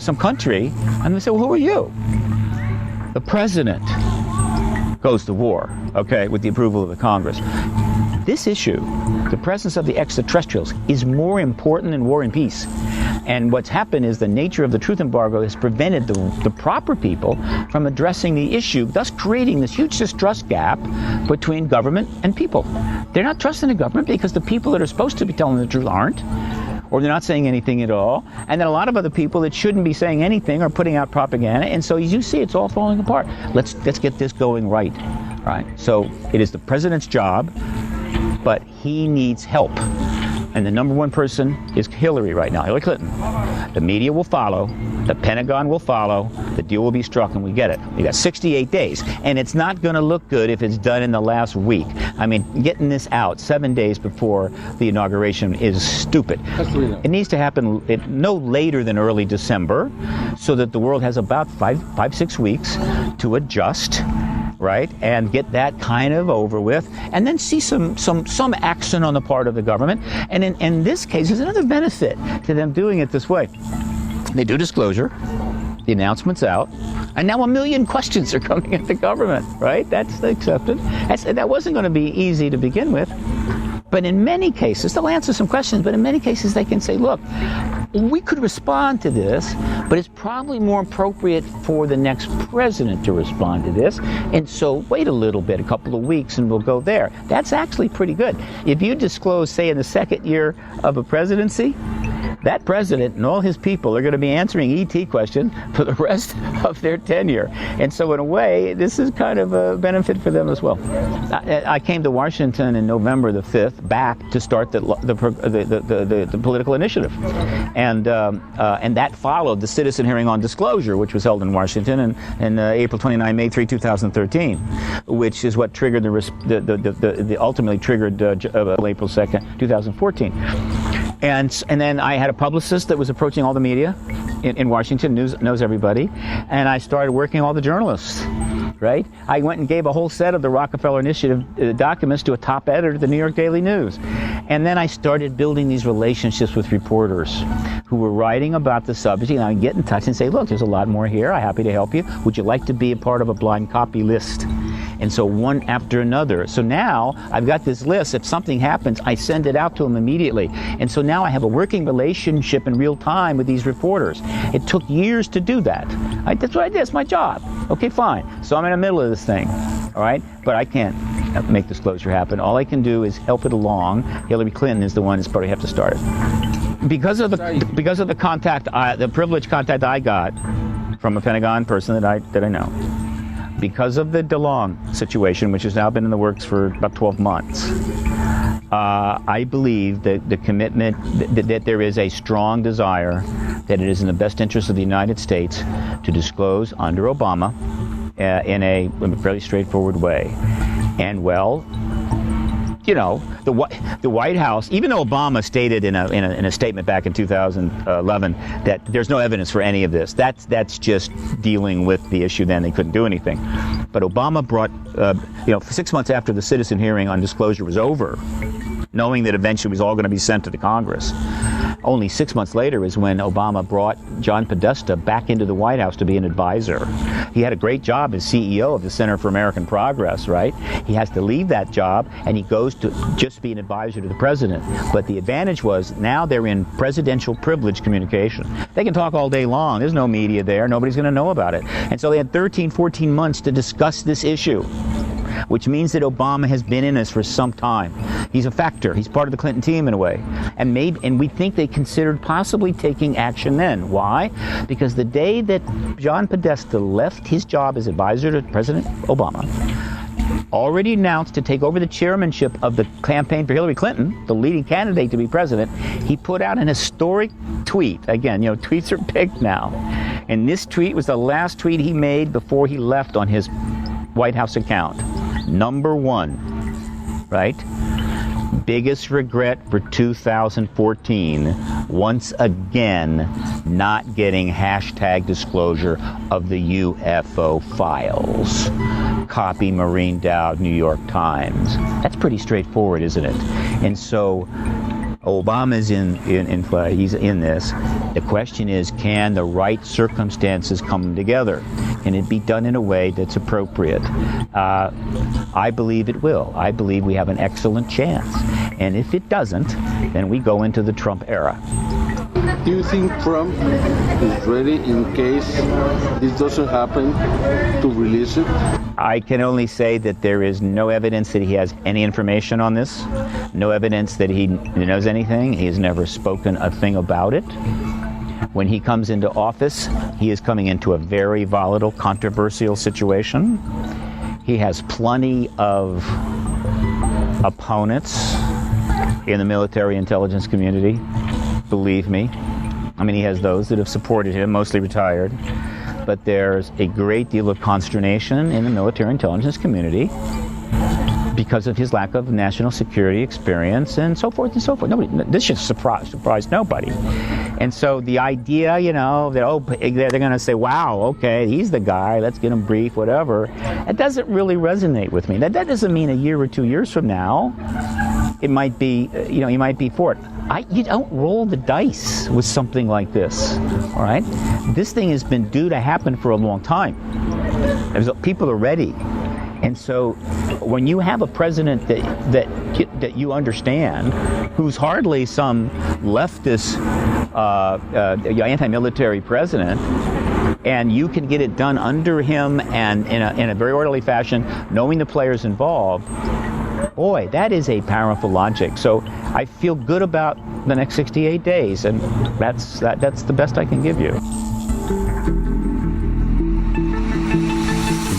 some country, and they say, well, who are you? The president goes to war, okay, with the approval of the Congress. This issue, the presence of the extraterrestrials, is more important than war and peace. And what's happened is the nature of the truth embargo has prevented the proper people from addressing the issue, thus creating this huge distrust gap between government and people. They're not trusting the government because the people that are supposed to be telling the truth aren't, or they're not saying anything at all. And then a lot of other people that shouldn't be saying anything are putting out propaganda. And so as you see, it's all falling apart. Let's get this going right. So it is the president's job, but he needs help. And the number one person is Hillary right now, Hillary Clinton. The media will follow. The Pentagon will follow. The deal will be struck, and we get it. We got 68 days. And it's not going to look good if it's done in the last week. I mean, getting this out 7 days before the inauguration is stupid. It needs to happen no later than early December so that the world has about 5-6 weeks to adjust, right, and get that kind of over with, and then see some action on the part of the government. And in this case, there's another benefit to them doing it this way. They do disclosure, the announcement's out, and now 1 million questions are coming at the government, right? That's accepted. That wasn't going to be easy to begin with. But in many cases, they'll answer some questions, but in many cases they can say, look, we could respond to this, but it's probably more appropriate for the next president to respond to this. And so wait a little bit, a couple of weeks, and we'll go there. That's actually pretty good. If you disclose, say, in the second year of a presidency, that president and all his people are going to be answering ET questions for the rest of their tenure. And so in a way, this is kind of a benefit for them as well. I came to Washington in November the 5th back to start the political initiative. And that followed the citizen hearing on disclosure, which was held in Washington in April 29, May 3, 2013, which is what triggered the ultimately triggered April 2nd, 2014. And then I had a publicist that was approaching all the media in Washington, knows everybody, and I started working all the journalists, right? I went and gave a whole set of the Rockefeller Initiative documents to a top editor of the New York Daily News. And then I started building these relationships with reporters who were writing about the subject, and I would get in touch and say, look, there's a lot more here. I'm happy to help you. Would you like to be a part of a blind copy list? And so one after another. So now I've got this list. If something happens, I send it out to them immediately. And so now I have a working relationship in real time with these reporters. It took years to do that. That's what I did. It's my job. Okay, fine. So I'm in the middle of this thing. All right? But I can't make disclosure happen. All I can do is help it along. Hillary Clinton is the one that's probably have to start it. Because of the contact, the privileged contact I got from a Pentagon person that I know. Because of the DeLonge situation, which has now been in the works for about 12 months, I believe that the commitment, that there is a strong desire that it is in the best interest of the United States to disclose under Obama in a fairly straightforward way. And well, you know, the White House, even though Obama stated in a statement back in 2011 that there's no evidence for any of this, that's just dealing with the issue. Then they couldn't do anything. But Obama brought, 6 months after the citizen hearing on disclosure was over, knowing that eventually it was all going to be sent to the Congress. Only 6 months later is when Obama brought John Podesta back into the White House to be an advisor. He had a great job as CEO of the Center for American Progress, right? He has to leave that job, and he goes to just be an advisor to the president. But the advantage was now they're in presidential privilege communication. They can talk all day long. There's no media there. Nobody's going to know about it. And so they had 13, 14 months to discuss this issue, which means that Obama has been in this for some time. He's a factor. He's part of the Clinton team in a way. And we think they considered possibly taking action then. Why? Because the day that John Podesta left his job as advisor to President Obama, already announced to take over the chairmanship of the campaign for Hillary Clinton, the leading candidate to be president, he put out an historic tweet. Again, tweets are big now. And this tweet was the last tweet he made before he left on his White House account. Number one, right? Biggest regret for 2014, once again, not getting hashtag disclosure of the UFO files. Copy Maureen Dowd, New York Times. That's pretty straightforward, isn't it? And so Obama's in play. He's in this. The question is, can the right circumstances come together? Can it be done in a way that's appropriate? I believe it will. I believe we have an excellent chance. And if it doesn't, then we go into the Trump era. Do you think Trump is ready in case this doesn't happen to release it? I can only say that there is no evidence that he has any information on this, no evidence that he knows anything. He has never spoken a thing about it. When he comes into office, he is coming into a very volatile, controversial situation. He has plenty of opponents in the military intelligence community, believe me. I mean, he has those that have supported him, mostly retired. But there's a great deal of consternation in the military intelligence community because of his lack of national security experience and so forth and so forth. This should surprise nobody. And so the idea, that they're going to say, wow, okay, he's the guy, let's get him brief, whatever, it doesn't really resonate with me. That doesn't mean a year or 2 years from now, it might be, he might be for it. You don't roll the dice with something like this, all right? This thing has been due to happen for a long time. People are ready. And so when you have a president that you understand, who's hardly some leftist anti-military president, and you can get it done under him and in a very orderly fashion, knowing the players involved, boy, that is a powerful logic. So I feel good about the next 68 days, and that's the best I can give you.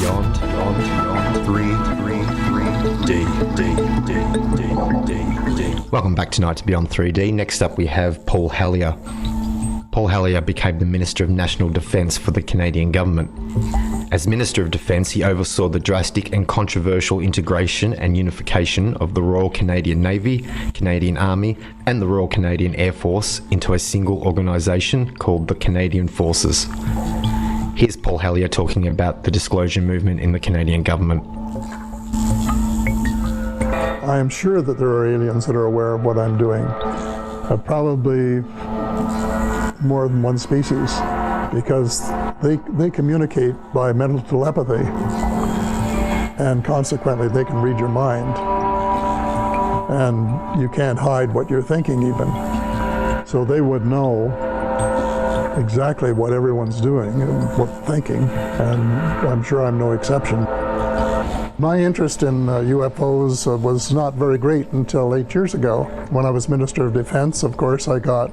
Beyond 3D. Welcome back tonight to Beyond 3D. Next up we have Paul Hellyer. Paul Hellyer became the Minister of National Defence for the Canadian government. As Minister of Defence, he oversaw the drastic and controversial integration and unification of the Royal Canadian Navy, Canadian Army, and the Royal Canadian Air Force into a single organisation called the Canadian Forces. Here's Paul Hellyer talking about the disclosure movement in the Canadian government. I am sure that there are aliens that are aware of what I'm doing. Probably more than one species, because they communicate by mental telepathy, and consequently they can read your mind, and you can't hide what you're thinking even. So they would know exactly what everyone's doing and what thinking, and I'm sure I'm no exception. My interest in UFOs was not very great until 8 years ago. When I was Minister of Defense, of course, I got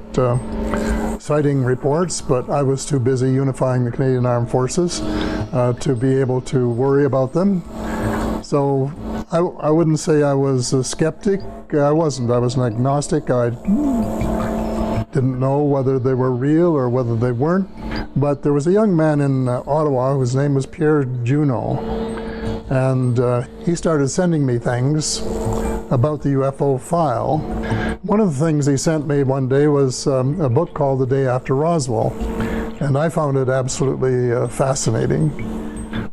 sighting reports, but I was too busy unifying the Canadian Armed Forces to be able to worry about them. So I wouldn't say I was a skeptic. I wasn't. I was an agnostic. I didn't know whether they were real or whether they weren't. But there was a young man in Ottawa whose name was Pierre Juno, and he started sending me things about the UFO file. One of the things he sent me one day was a book called The Day After Roswell, and I found it absolutely fascinating.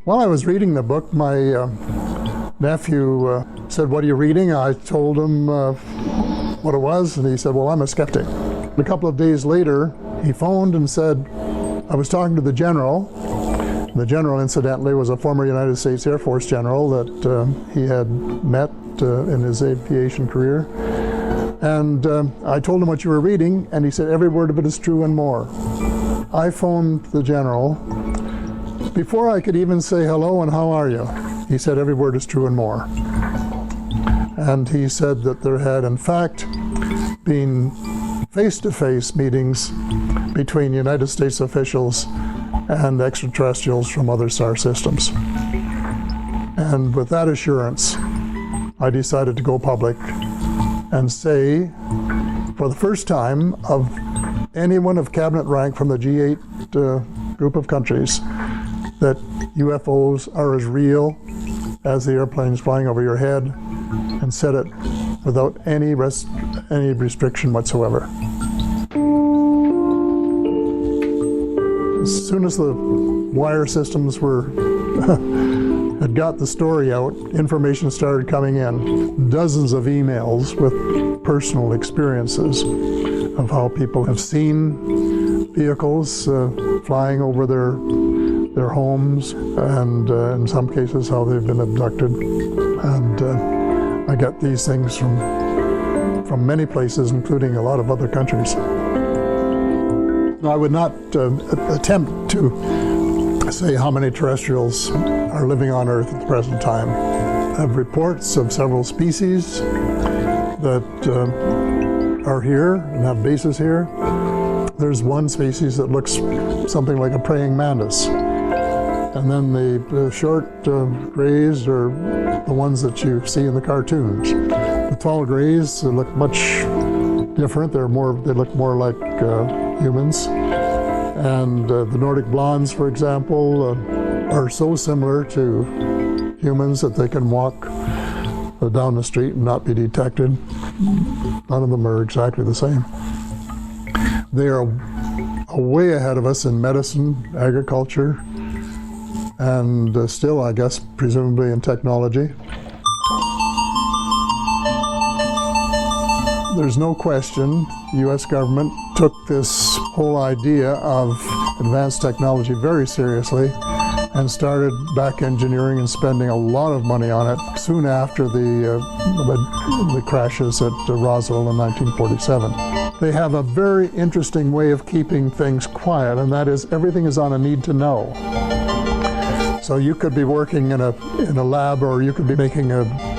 While I was reading the book, my nephew said, "What are you reading?" I told him what it was, and he said, "Well, I'm a skeptic." A couple of days later, he phoned and said, I was talking to the general. The general, incidentally, was a former United States Air Force general that he had met in his aviation career. And I told him what you were reading, and he said, "Every word of it is true and more." I phoned the general. Before I could even say hello and how are you, he said, "Every word is true and more." And he said that there had, in fact, been face-to-face meetings between United States officials and extraterrestrials from other star systems. And with that assurance, I decided to go public and say, for the first time, of anyone of cabinet rank from the G8 group of countries, that UFOs are as real as the airplanes flying over your head, and said it without any restriction whatsoever. As soon as the wire systems had got the story out, information started coming in. Dozens of emails with personal experiences of how people have seen vehicles flying over their homes, and in some cases how they've been abducted. And I get these things from many places, including a lot of other countries. I would not attempt to say how many terrestrials are living on Earth at the present time. I have reports of several species that are here and have bases here. There's one species that looks something like a praying mantis. And then the short grays are the ones that you see in the cartoons. The tall grays look much different. They look more like humans. And the Nordic blondes, for example, are so similar to humans that they can walk down the street and not be detected. None of them are exactly the same. They are way ahead of us in medicine, agriculture, and still, I guess, presumably in technology. There's no question the U.S. government took this whole idea of advanced technology very seriously, and started back engineering and spending a lot of money on it soon after the crashes at Roswell in 1947. They have a very interesting way of keeping things quiet, and that is everything is on a need to know. So you could be working in a lab, or you could be making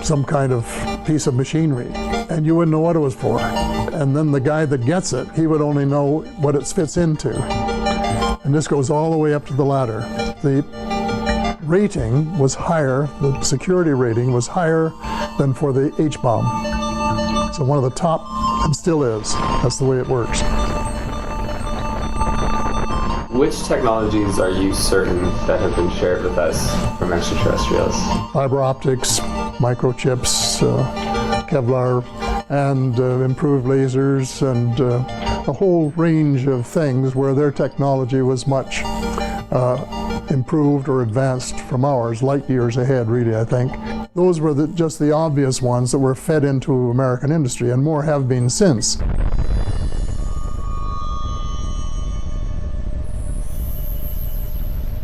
some kind of piece of machinery, and you wouldn't know what it was for. And then the guy that gets it, he would only know what it fits into. And this goes all the way up to the ladder. The rating was higher, the security rating was higher than for the H-bomb. So one of the top, and still is. That's the way it works. Which technologies are you certain that have been shared with us from extraterrestrials? Fiber optics, microchips, Kevlar, and improved lasers, and a whole range of things where their technology was much improved or advanced from ours, light years ahead, really, I think. Those were just the obvious ones that were fed into American industry, and more have been since.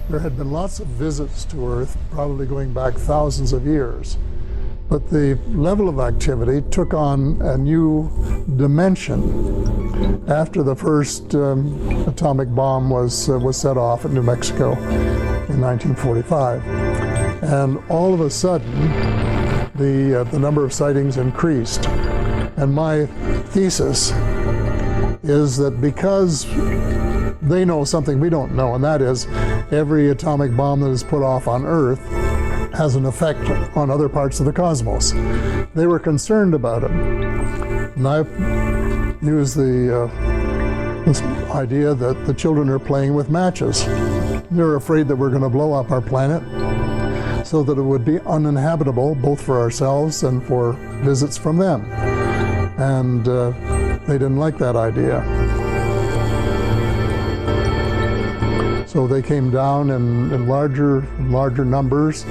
There had been lots of visits to Earth, probably going back thousands of years. But the level of activity took on a new dimension after the first atomic bomb was set off at New Mexico in 1945. And all of a sudden, the number of sightings increased. And my thesis is that because they know something we don't know, and that is every atomic bomb that is put off on Earth has an effect on other parts of the cosmos. They were concerned about it. And I used this idea that the children are playing with matches. They're afraid that we're going to blow up our planet so that it would be uninhabitable both for ourselves and for visits from them. And they didn't like that idea. So they came down in larger numbers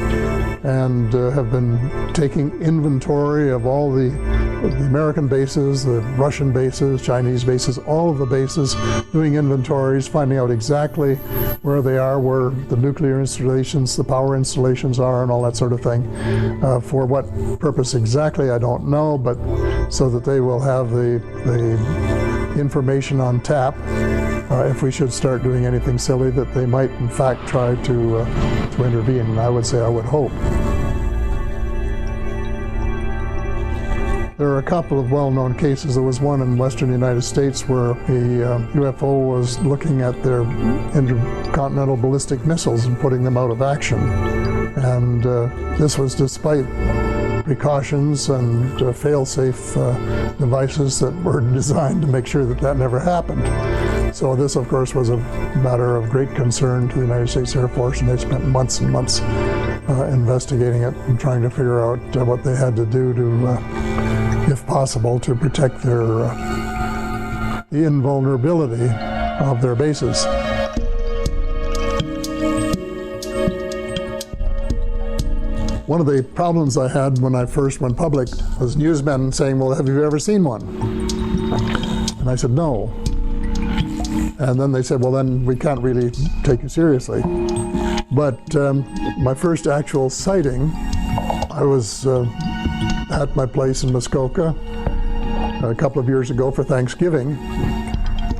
and have been taking inventory of all the American bases, the Russian bases, Chinese bases, all of the bases, doing inventories, finding out exactly where they are, where the nuclear installations, the power installations are, and all that sort of thing. For what purpose exactly, I don't know, but so that they will have the information on tap if we should start doing anything silly, that they might in fact try to intervene. And I would say, I would hope. There are a couple of well-known cases. There was one in western United States where a UFO was looking at their intercontinental ballistic missiles and putting them out of action. And this was despite precautions and fail-safe devices that were designed to make sure that that never happened. So this, of course, was a matter of great concern to the United States Air Force, and they spent months and months investigating it and trying to figure out what they had to do to, if possible, to protect the invulnerability of their bases. One of the problems I had when I first went public was newsmen saying, well, have you ever seen one? And I said, no. And then they said, well, then we can't really take you seriously. But my first actual sighting, I was at my place in Muskoka a couple of years ago for Thanksgiving.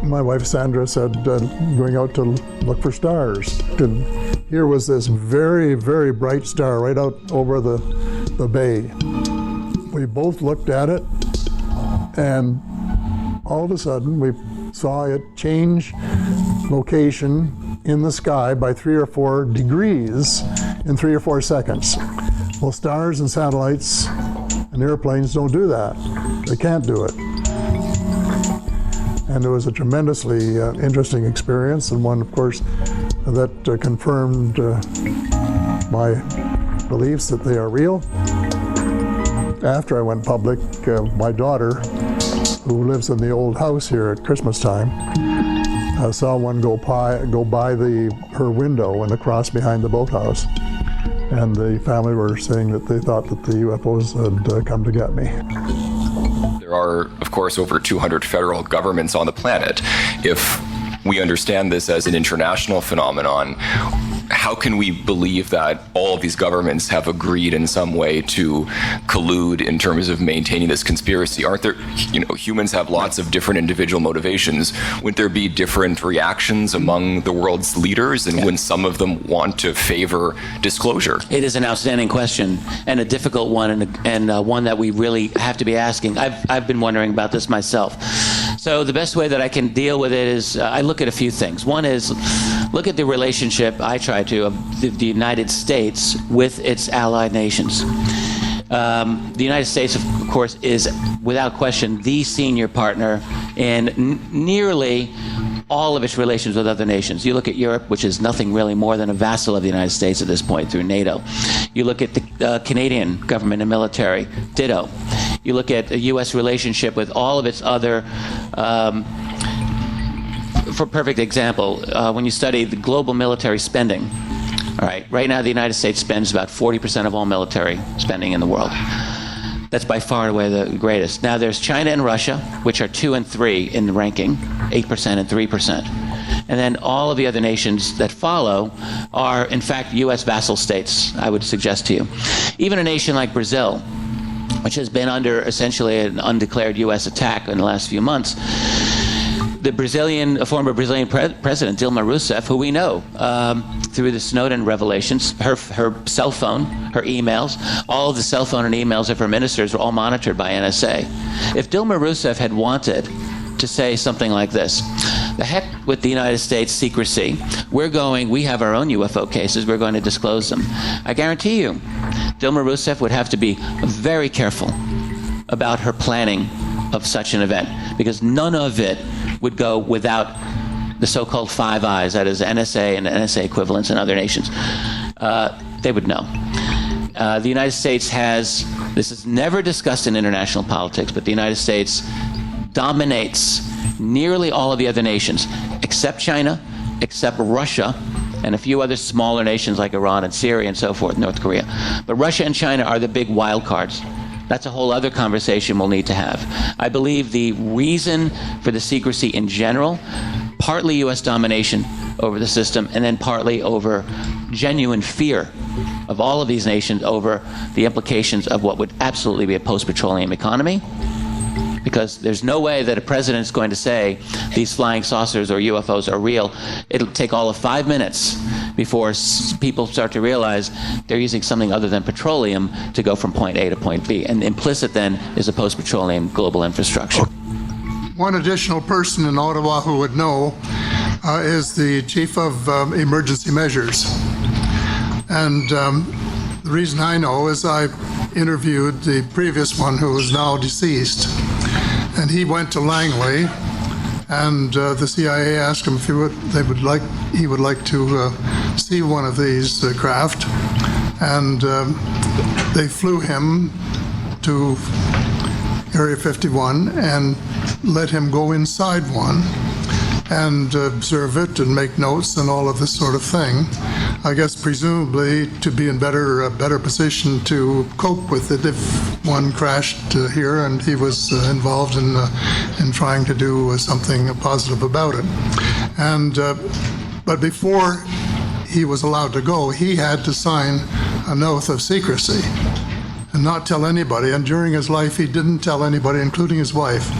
My wife Sandra said, going out to look for stars. And here was this very, very bright star right out over the bay. We both looked at it, and all of a sudden we saw it change location in the sky by 3 or 4 degrees in 3 or 4 seconds. Well, stars and satellites and airplanes don't do that. They can't do it. And it was a tremendously interesting experience, and one, of course, that confirmed my beliefs that they are real. After I went public, my daughter, who lives in the old house here at Christmas time, saw one go by her window and across behind the boathouse. And the family were saying that they thought that the UFOs had come to get me. There are, of course, over 200 federal governments on the planet. If we understand this as an international phenomenon, how can we believe that all of these governments have agreed in some way to collude in terms of maintaining this conspiracy? Aren't there, humans have lots of different individual motivations. Wouldn't there be different reactions among the world's leaders, and when some of them want to favor disclosure? It is an outstanding question and a difficult one, and one that we really have to be asking. I've been wondering about this myself. So the best way that I can deal with it is I look at a few things. One is look at the relationship, I try to, of the United States with its allied nations. The United States, of course, is without question the senior partner in nearly all of its relations with other nations. You look at Europe, which is nothing really more than a vassal of the United States at this point through NATO. You look at the Canadian government and military, ditto. You look at the U.S. relationship with all of its other, for perfect example, when you study the global military spending, all right, right now the United States spends about 40% of all military spending in the world. That's by far and away the greatest. Now there's China and Russia, which are 2 and 3 in the ranking, 8% and 3%. And then all of the other nations that follow are, in fact, U.S. vassal states, I would suggest to you. Even a nation like Brazil, which has been under essentially an undeclared U.S. attack in the last few months, the former Brazilian president, Dilma Rousseff, who we know through the Snowden revelations, her cell phone, her emails, all of the cell phone and emails of her ministers were all monitored by NSA. If Dilma Rousseff had wanted to say something like this, the heck with the United States secrecy, we have our own UFO cases, we're going to disclose them. I guarantee you, Dilma Rousseff would have to be very careful about her planning of such an event, because none of it would go without the so-called Five Eyes, that is NSA and NSA equivalents in other nations. They would know. The United States has, this is never discussed in international politics, but the United States dominates nearly all of the other nations, except China, except Russia, and a few other smaller nations like Iran and Syria and so forth, North Korea. But Russia and China are the big wild cards. That's a whole other conversation we'll need to have. I believe the reason for the secrecy in general, partly U.S. domination over the system, and then partly over genuine fear of all of these nations over the implications of what would absolutely be a post-petroleum economy. Because there's no way that a president's going to say these flying saucers or UFOs are real. It'll take all of 5 minutes before people start to realize they're using something other than petroleum to go from point A to point B. And implicit then is a post-petroleum global infrastructure. One additional person in Ottawa who would know is the Chief of Emergency Measures. And the reason I know is I interviewed the previous one who is now deceased. And he went to Langley, and the CIA asked him if he would like to see one of these craft, and they flew him to Area 51 and let him go inside one and observe it and make notes and all of this sort of thing. I guess presumably to be in better position to cope with it if one crashed here and he was involved in trying to do something positive about it. And but before he was allowed to go, he had to sign an oath of secrecy and not tell anybody. And during his life, he didn't tell anybody, including his wife.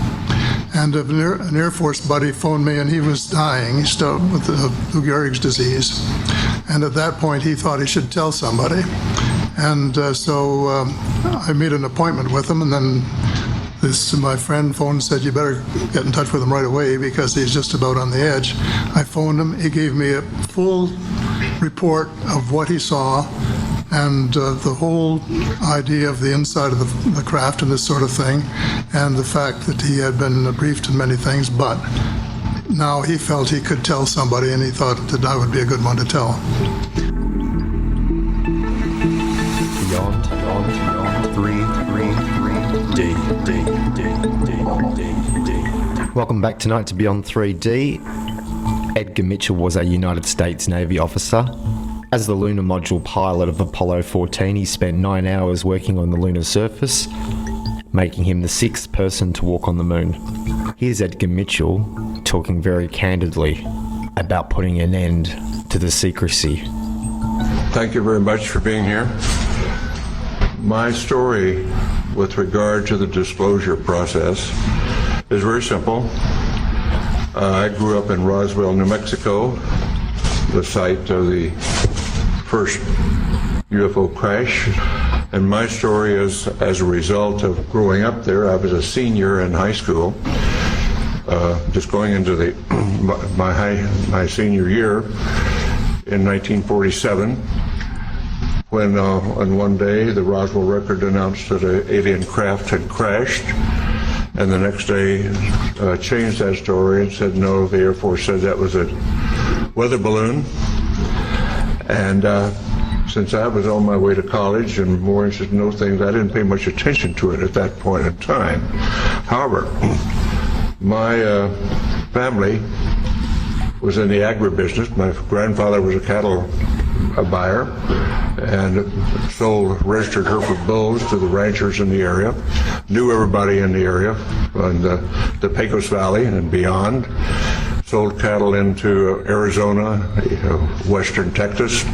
And an Air Force buddy phoned me, and he was dying, still with Lou Gehrig's disease. And at that point, he thought he should tell somebody. And so I made an appointment with him, and then my friend phoned and said, you better get in touch with him right away because he's just about on the edge. I phoned him. He gave me a full report of what he saw and the whole idea of the inside of the craft and this sort of thing, and the fact that he had been briefed in many things, but now he felt he could tell somebody, and he thought that I would be a good one to tell. Beyond 3D. Welcome back tonight to Beyond 3D. Edgar Mitchell was a United States Navy officer. As the lunar module pilot of Apollo 14, he spent 9 hours working on the lunar surface, making him the 6th person to walk on the moon. Here's Edgar Mitchell talking very candidly about putting an end to the secrecy Thank you very much for being here. My story with regard to the disclosure process is very simple. I grew up in Roswell, New Mexico, the site of the first UFO crash. And my story is, as a result of growing up there, I was a senior in high school, just going into my senior year in 1947, when on one day the Roswell Record announced that an alien craft had crashed, and the next day changed that story and said no, the Air Force said that was a weather balloon. And since I was on my way to college and more interested in those things, I didn't pay much attention to it at that point in time. However, my family was in the agribusiness. My grandfather was a cattle buyer and sold registered Hereford bulls to the ranchers in the area, knew everybody in the area, in the Pecos Valley and beyond, sold cattle into Arizona, western Texas,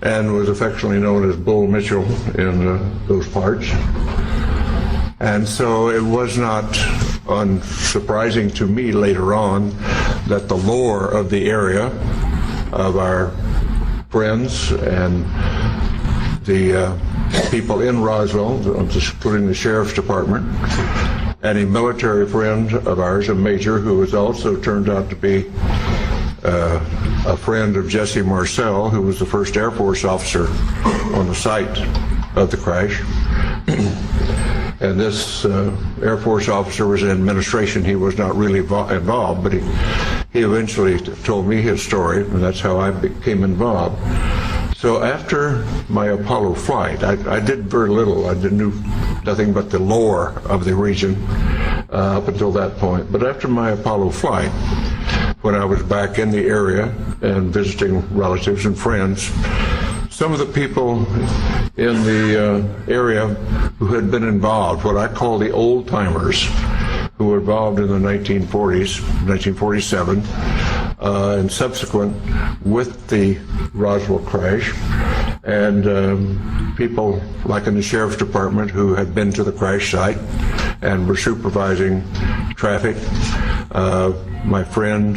and was affectionately known as Bull Mitchell in those parts. And so it was not unsurprising to me later on that the lore of the area, of our friends and the people in Roswell, including the sheriff's department, and a military friend of ours, a major, who was also turned out to be a friend of Jesse Marcel, who was the first Air Force officer on the site of the crash. And this Air Force officer was in administration. He was not really involved, but he eventually told me his story, and that's how I became involved. So after my Apollo flight, I did very little. I knew nothing but the lore of the region up until that point. But after my Apollo flight, when I was back in the area and visiting relatives and friends, some of the people in the area who had been involved, what I call the old-timers, who were involved in the 1940s, 1947, and subsequent with the Roswell crash, and people like in the sheriff's department who had been to the crash site and were supervising traffic. My friend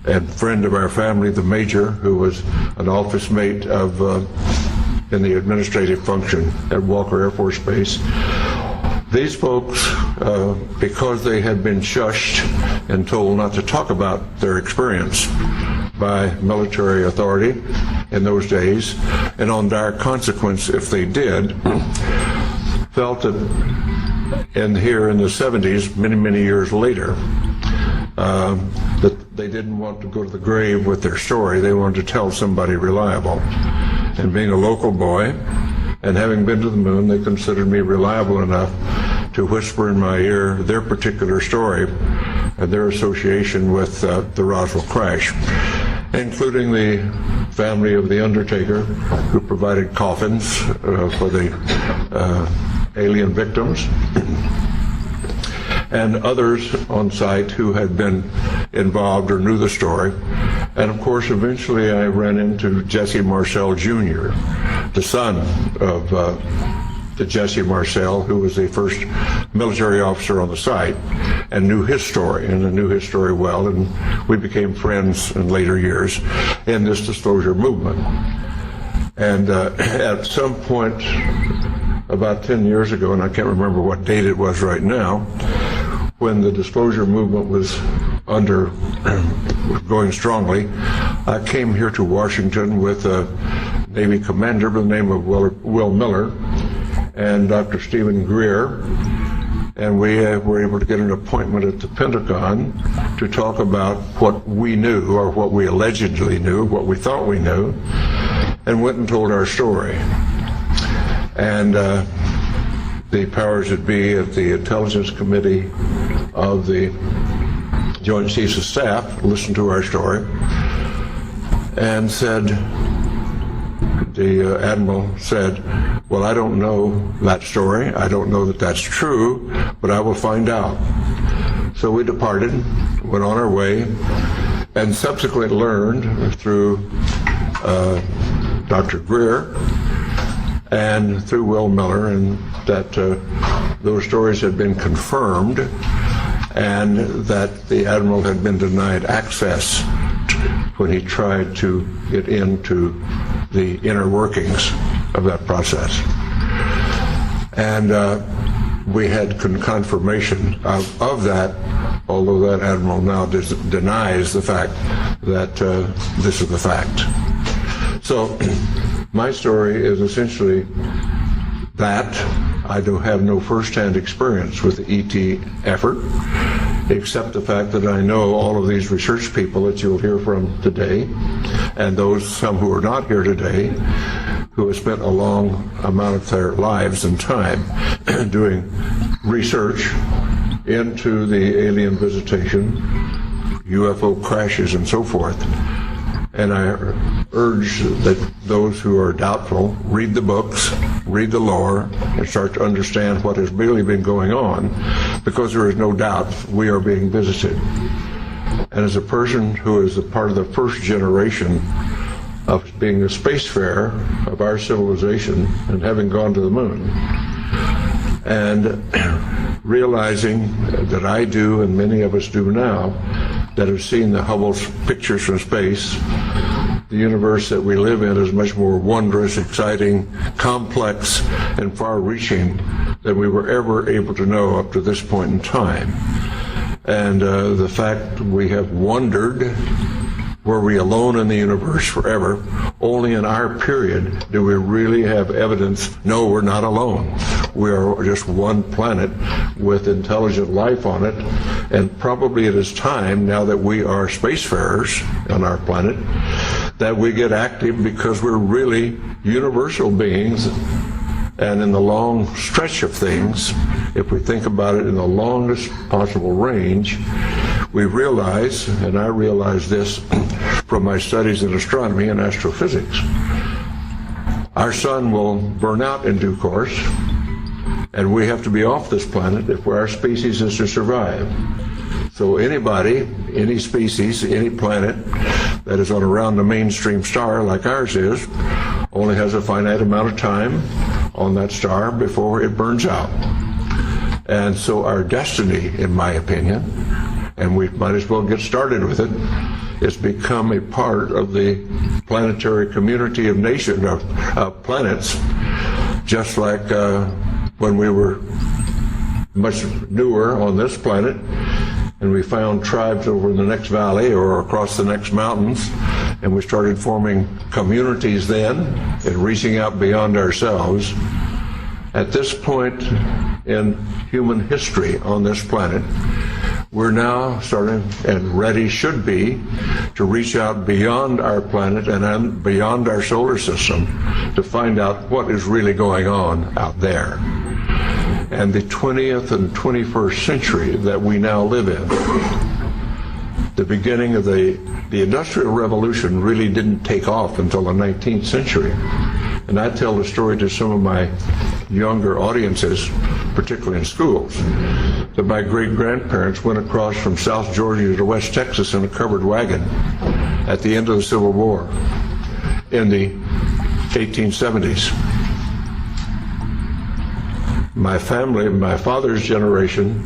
and friend of our family, the major, who was an office mate of in the administrative function at Walker Air Force Base. These folks, because they had been shushed and told not to talk about their experience by military authority in those days, and on dire consequence if they did, felt that here in the 70s, many years later, that they didn't want to go to the grave with their story. They wanted to tell somebody reliable. And being a local boy and having been to the moon, they considered me reliable enough to whisper in my ear their particular story and their association with the Roswell crash, including the family of the undertaker who provided coffins for the alien victims, and others on site who had been involved or knew the story. And of course, eventually I ran into Jesse Marcel Jr., the son of the Jesse Marcel, who was the first military officer on the site, and knew his story, and knew his story well, and we became friends in later years in this disclosure movement. And at some point, about 10 years ago, and I can't remember what date it was right now, when the disclosure movement was going strongly, I came here to Washington with a Navy commander by the name of Will Miller and Dr. Stephen Greer, and we were able to get an appointment at the Pentagon to talk about what we knew, or what we allegedly knew, what we thought we knew, and went and told our story. And the powers that be at the Intelligence Committee of the Joint Chiefs of Staff listened to our story and said, the Admiral said, well, I don't know that story. I don't know that that's true, but I will find out. So we departed, went on our way, and subsequently learned through Dr. Greer and through Will Miller, and that those stories had been confirmed and that the Admiral had been denied access when he tried to get into the inner workings of that process. And we had confirmation of that, although that Admiral now denies the fact that this is the fact. So my story is essentially that. I do have no first-hand experience with the ET effort, except the fact that I know all of these research people that you'll hear from today, and those some who are not here today, who have spent a long amount of their lives and time doing research into the alien visitation, UFO crashes, and so forth. And I urge that those who are doubtful read the books, read the lore, and start to understand what has really been going on, because there is no doubt we are being visited. And as a person who is a part of the first generation of being a spacefarer of our civilization and having gone to the moon, and realizing that I do, and many of us do now, that have seen the Hubble's pictures from space, the universe that we live in is much more wondrous, exciting, complex, and far-reaching than we were ever able to know up to this point in time. And the fact we have wondered, were we alone in the universe forever? Only in our period do we really have evidence, no, we're not alone. We are just one planet with intelligent life on it, and probably it is time, now that we are spacefarers on our planet, that we get active, because we're really universal beings. And in the long stretch of things, if we think about it in the longest possible range, we realize, and I realize this from my studies in astronomy and astrophysics, our sun will burn out in due course, and we have to be off this planet if our species is to survive. So anybody, any species, any planet that is on around the mainstream star like ours is, only has a finite amount of time on that star before it burns out. And so our destiny, in my opinion, and we might as well get started with it, is become a part of the planetary community of nations, of planets, just like when we were much newer on this planet, and we found tribes over in the next valley or across the next mountains, and we started forming communities then and reaching out beyond ourselves. At this point in human history on this planet, we're now starting, and ready should be, to reach out beyond our planet and beyond our solar system to find out what is really going on out there. And the 20th and 21st century that we now live in, the beginning of the Industrial Revolution really didn't take off until the 19th century. And I tell the story to some of my younger audiences, particularly in schools, that my great-grandparents went across from South Georgia to West Texas in a covered wagon at the end of the Civil War in the 1870s. My family, my father's generation,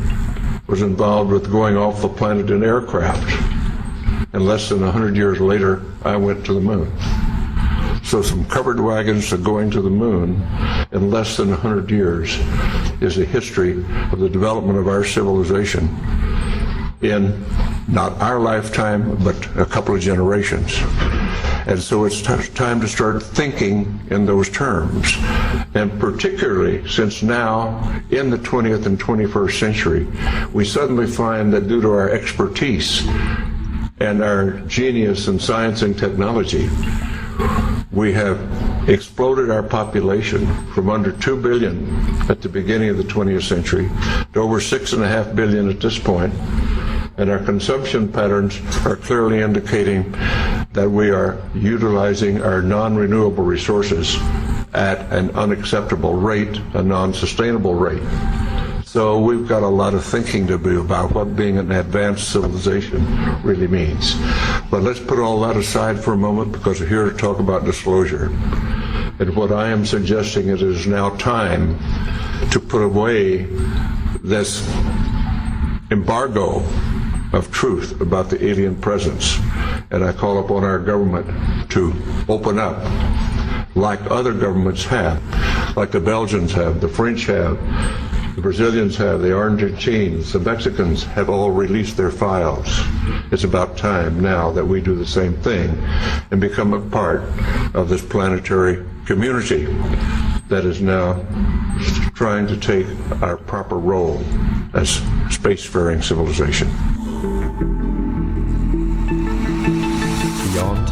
was involved with going off the planet in aircraft. And less than 100 years later, I went to the moon. So from covered wagons to going to the moon in less than 100 years is a history of the development of our civilization in not our lifetime, but a couple of generations. And so it's time to start thinking in those terms. And particularly since now, in the 20th and 21st century, we suddenly find that due to our expertise and our genius in science and technology, we have exploded our population from under 2 billion at the beginning of the 20th century to over 6.5 billion at this point. And our consumption patterns are clearly indicating that we are utilizing our non-renewable resources at an unacceptable rate, a non-sustainable rate. So we've got a lot of thinking to do about what being an advanced civilization really means. But let's put all that aside for a moment, because we're here to talk about disclosure. And what I am suggesting is it is now time to put away this embargo of truth about the alien presence. And I call upon our government to open up, like other governments have, like the Belgians have, the French have, the Brazilians have, the Argentines, the Mexicans have all released their files. It's about time now that we do the same thing and become a part of this planetary community that is now trying to take our proper role as spacefaring civilization. Beyond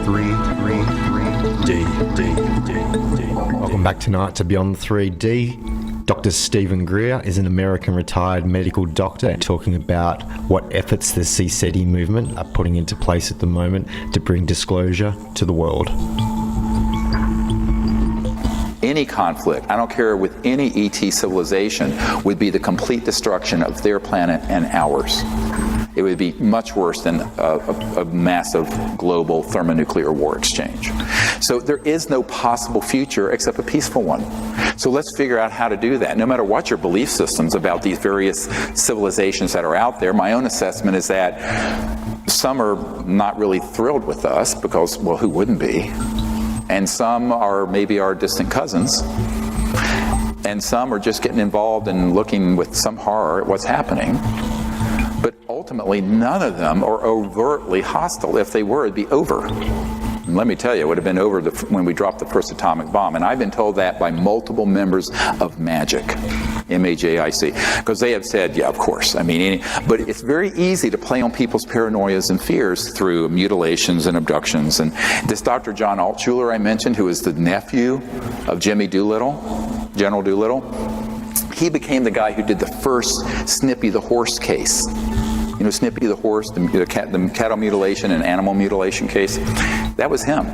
3D. Welcome back tonight to Beyond 3D. Dr. Stephen Greer is an American retired medical doctor talking about what efforts the CSETI movement are putting into place at the moment to bring disclosure to the world. Any conflict, I don't care with any ET civilization, would be the complete destruction of their planet and ours. It would be much worse than a massive global thermonuclear war exchange. So there is no possible future except a peaceful one. So let's figure out how to do that. No matter what your belief systems about these various civilizations that are out there, my own assessment is that some are not really thrilled with us because, well, who wouldn't be? And some are maybe our distant cousins. And some are just getting involved and looking with some horror at what's happening. But ultimately, none of them are overtly hostile. If they were, it'd be over. And let me tell you, it would have been over when we dropped the first atomic bomb. And I've been told that by multiple members of MAGIC, M-A-J-I-C, because they have said, yeah, of course. I mean, but it's very easy to play on people's paranoias and fears through mutilations and abductions. And this Dr. John Altshuler I mentioned, who is the nephew of Jimmy Doolittle, General Doolittle, he became the guy who did the first Snippy the horse case. You know, Snippy the horse, the cattle mutilation and animal mutilation case? That was him.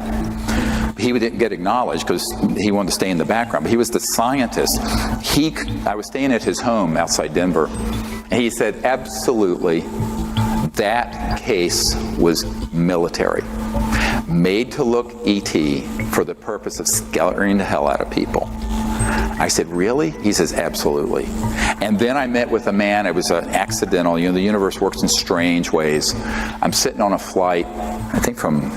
He didn't get acknowledged because he wanted to stay in the background, but he was the scientist. I was staying at his home outside Denver, and he said, absolutely, that case was military. Made to look ET for the purpose of scaring the hell out of people. I said, really? He says, absolutely. And then I met with a man, it was an accidental, you know, the universe works in strange ways. I'm sitting on a flight, I think from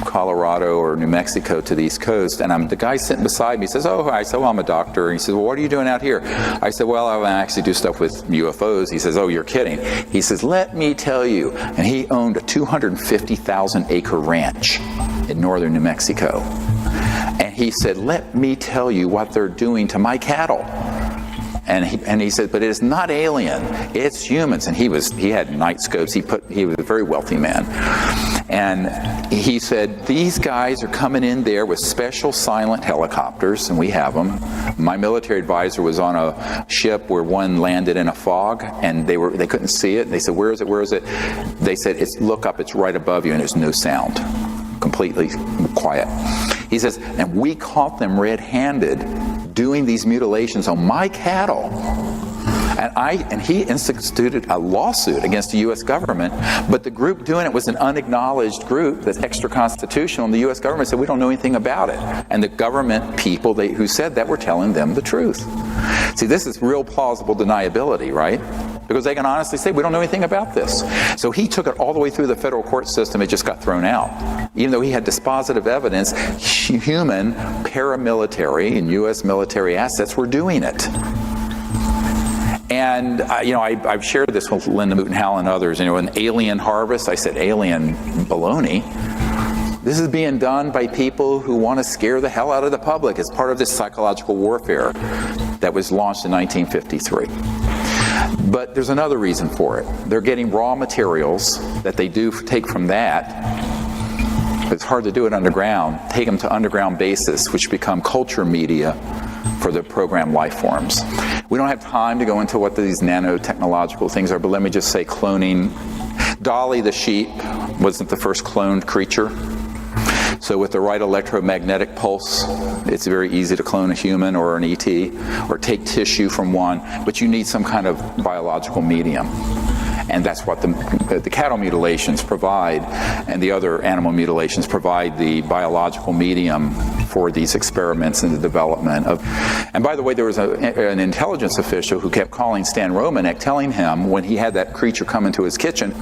Colorado or New Mexico to the East Coast, and the guy sitting beside me says, oh, I said, well, I'm a doctor. And he says, well, what are you doing out here? I said, well, I actually do stuff with UFOs. He says, oh, you're kidding. He says, let me tell you. And he owned a 250,000-acre ranch in northern New Mexico. And he said, let me tell you what they're doing to my cattle. And he said, but it is not alien, it's humans. And he had night scopes. He was a very wealthy man. And he said, these guys are coming in there with special silent helicopters, and we have them. My military advisor was on a ship where one landed in a fog, and they couldn't see it. They said, where is it, where is it? They said, look up, it's right above you, and there's no sound. Completely quiet. He says, and we caught them red-handed doing these mutilations on my cattle. And he instituted a lawsuit against the U.S. government, but the group doing it was an unacknowledged group that's extra-constitutional, and the U.S. government said, we don't know anything about it. And the government people who said that were telling them the truth. See, this is real plausible deniability, right? Because they can honestly say, we don't know anything about this. So he took it all the way through the federal court system, it just got thrown out. Even though he had dispositive evidence, human, paramilitary, and U.S. military assets were doing it. And, I've shared this with Linda Motenhall and others. An alien harvest, I said, alien baloney. This is being done by people who want to scare the hell out of the public as part of this psychological warfare that was launched in 1953. But there's another reason for it. They're getting raw materials that they do take from that. It's hard to do it underground. Take them to underground bases, which become culture media for the programmed life forms. We don't have time to go into what these nanotechnological things are, but let me just say cloning. Dolly the sheep wasn't the first cloned creature. So with the right electromagnetic pulse, it's very easy to clone a human or an ET, or take tissue from one, but you need some kind of biological medium. And that's what the cattle mutilations provide, and the other animal mutilations provide the biological medium for these experiments and the development of. And by the way, there was an intelligence official who kept calling Stan Romanek, telling him when he had that creature come into his kitchen.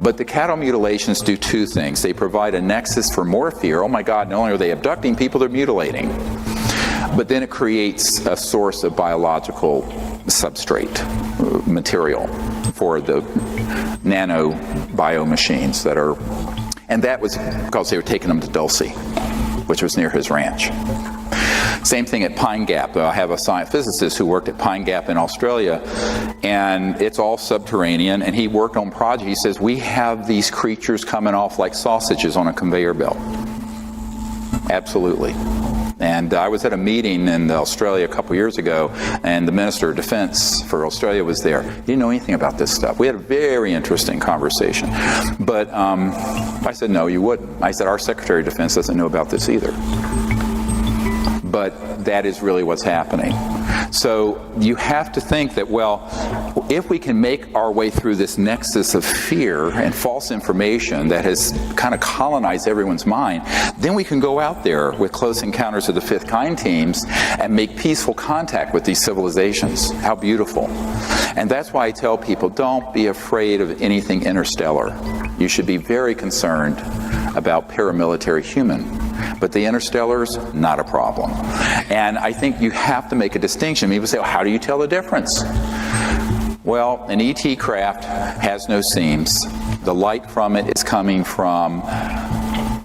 But the cattle mutilations do two things. They provide a nexus for more fear. Oh my God, not only are they abducting people, they're mutilating. But then it creates a source of biological substrate material for the nano bio machines that are, and that was because they were taking them to Dulce, which was near his ranch. Same thing at Pine Gap. I have a science physicist who worked at Pine Gap in Australia, and it's all subterranean, and he worked on projects. He says, we have these creatures coming off like sausages on a conveyor belt. Absolutely. And I was at a meeting in Australia a couple years ago, and the Minister of Defense for Australia was there. He didn't know anything about this stuff. We had a very interesting conversation. But I said, no, you wouldn't. I said, our Secretary of Defense doesn't know about this either. But that is really what's happening. So you have to think that, well, if we can make our way through this nexus of fear and false information that has kind of colonized everyone's mind, then we can go out there with Close Encounters of the Fifth Kind teams and make peaceful contact with these civilizations. How beautiful. And that's why I tell people, don't be afraid of anything interstellar. You should be very concerned about paramilitary human. But the interstellars, not a problem. And I think you have to make a distinction. People say, well, how do you tell the difference? Well, an ET craft has no seams. The light from it is coming from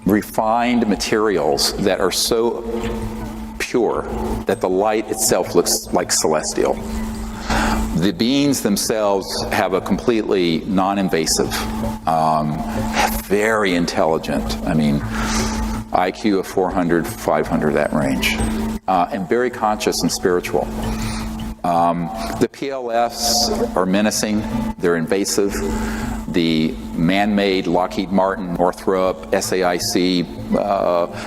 refined materials that are so pure that the light itself looks like celestial. The beings themselves have a completely non-invasive, very intelligent, I mean, IQ of 400, 500, that range, and very conscious and spiritual. The PLFs are menacing, they're invasive. The man-made Lockheed Martin, Northrop, SAIC,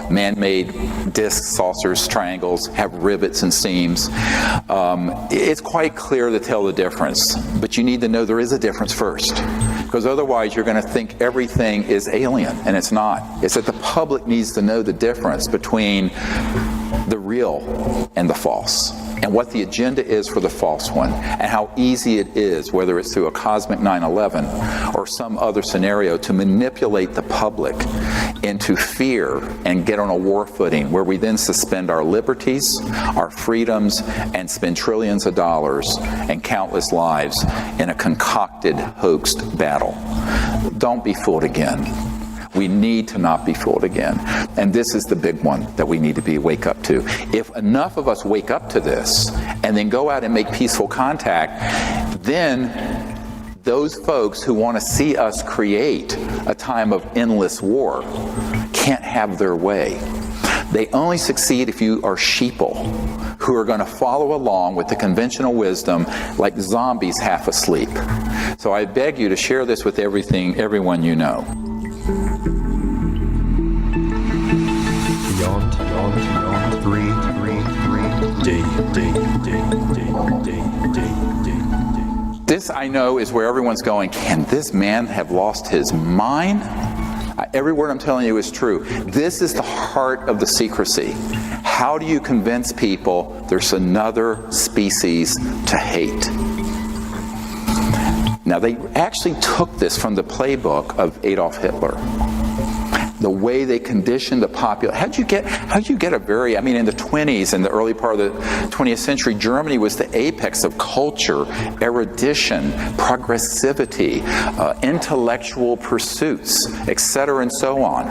man-made discs, saucers, triangles have rivets and seams. It's quite clear to tell the difference, but you need to know there is a difference first, because otherwise you're going to think everything is alien, and it's not. It's that the public needs to know the difference between the real and the false, and what the agenda is for the false one, and how easy it is, whether it's through a cosmic 9/11 or some other scenario, to manipulate the public into fear and get on a war footing where we then suspend our liberties, our freedoms, and spend trillions of dollars and countless lives in a concocted, hoaxed battle. Don't be fooled again. We need to not be fooled again. And this is the big one that we need to wake up to. If enough of us wake up to this and then go out and make peaceful contact, then those folks who want to see us create a time of endless war can't have their way. They only succeed if you are sheeple who are going to follow along with the conventional wisdom like zombies half asleep. So I beg you to share this with everyone you know. Beyond 3. This, I know, is where everyone's going, can this man have lost his mind? Every word I'm telling you is true. This is the heart of the secrecy. How do you convince people there's another species to hate? Now, they actually took this from the playbook of Adolf Hitler. The way they conditioned the population. How'd you get a very, in the 20s and the early part of the 20th century, Germany was the apex of culture, erudition, progressivity, intellectual pursuits, etc., and so on.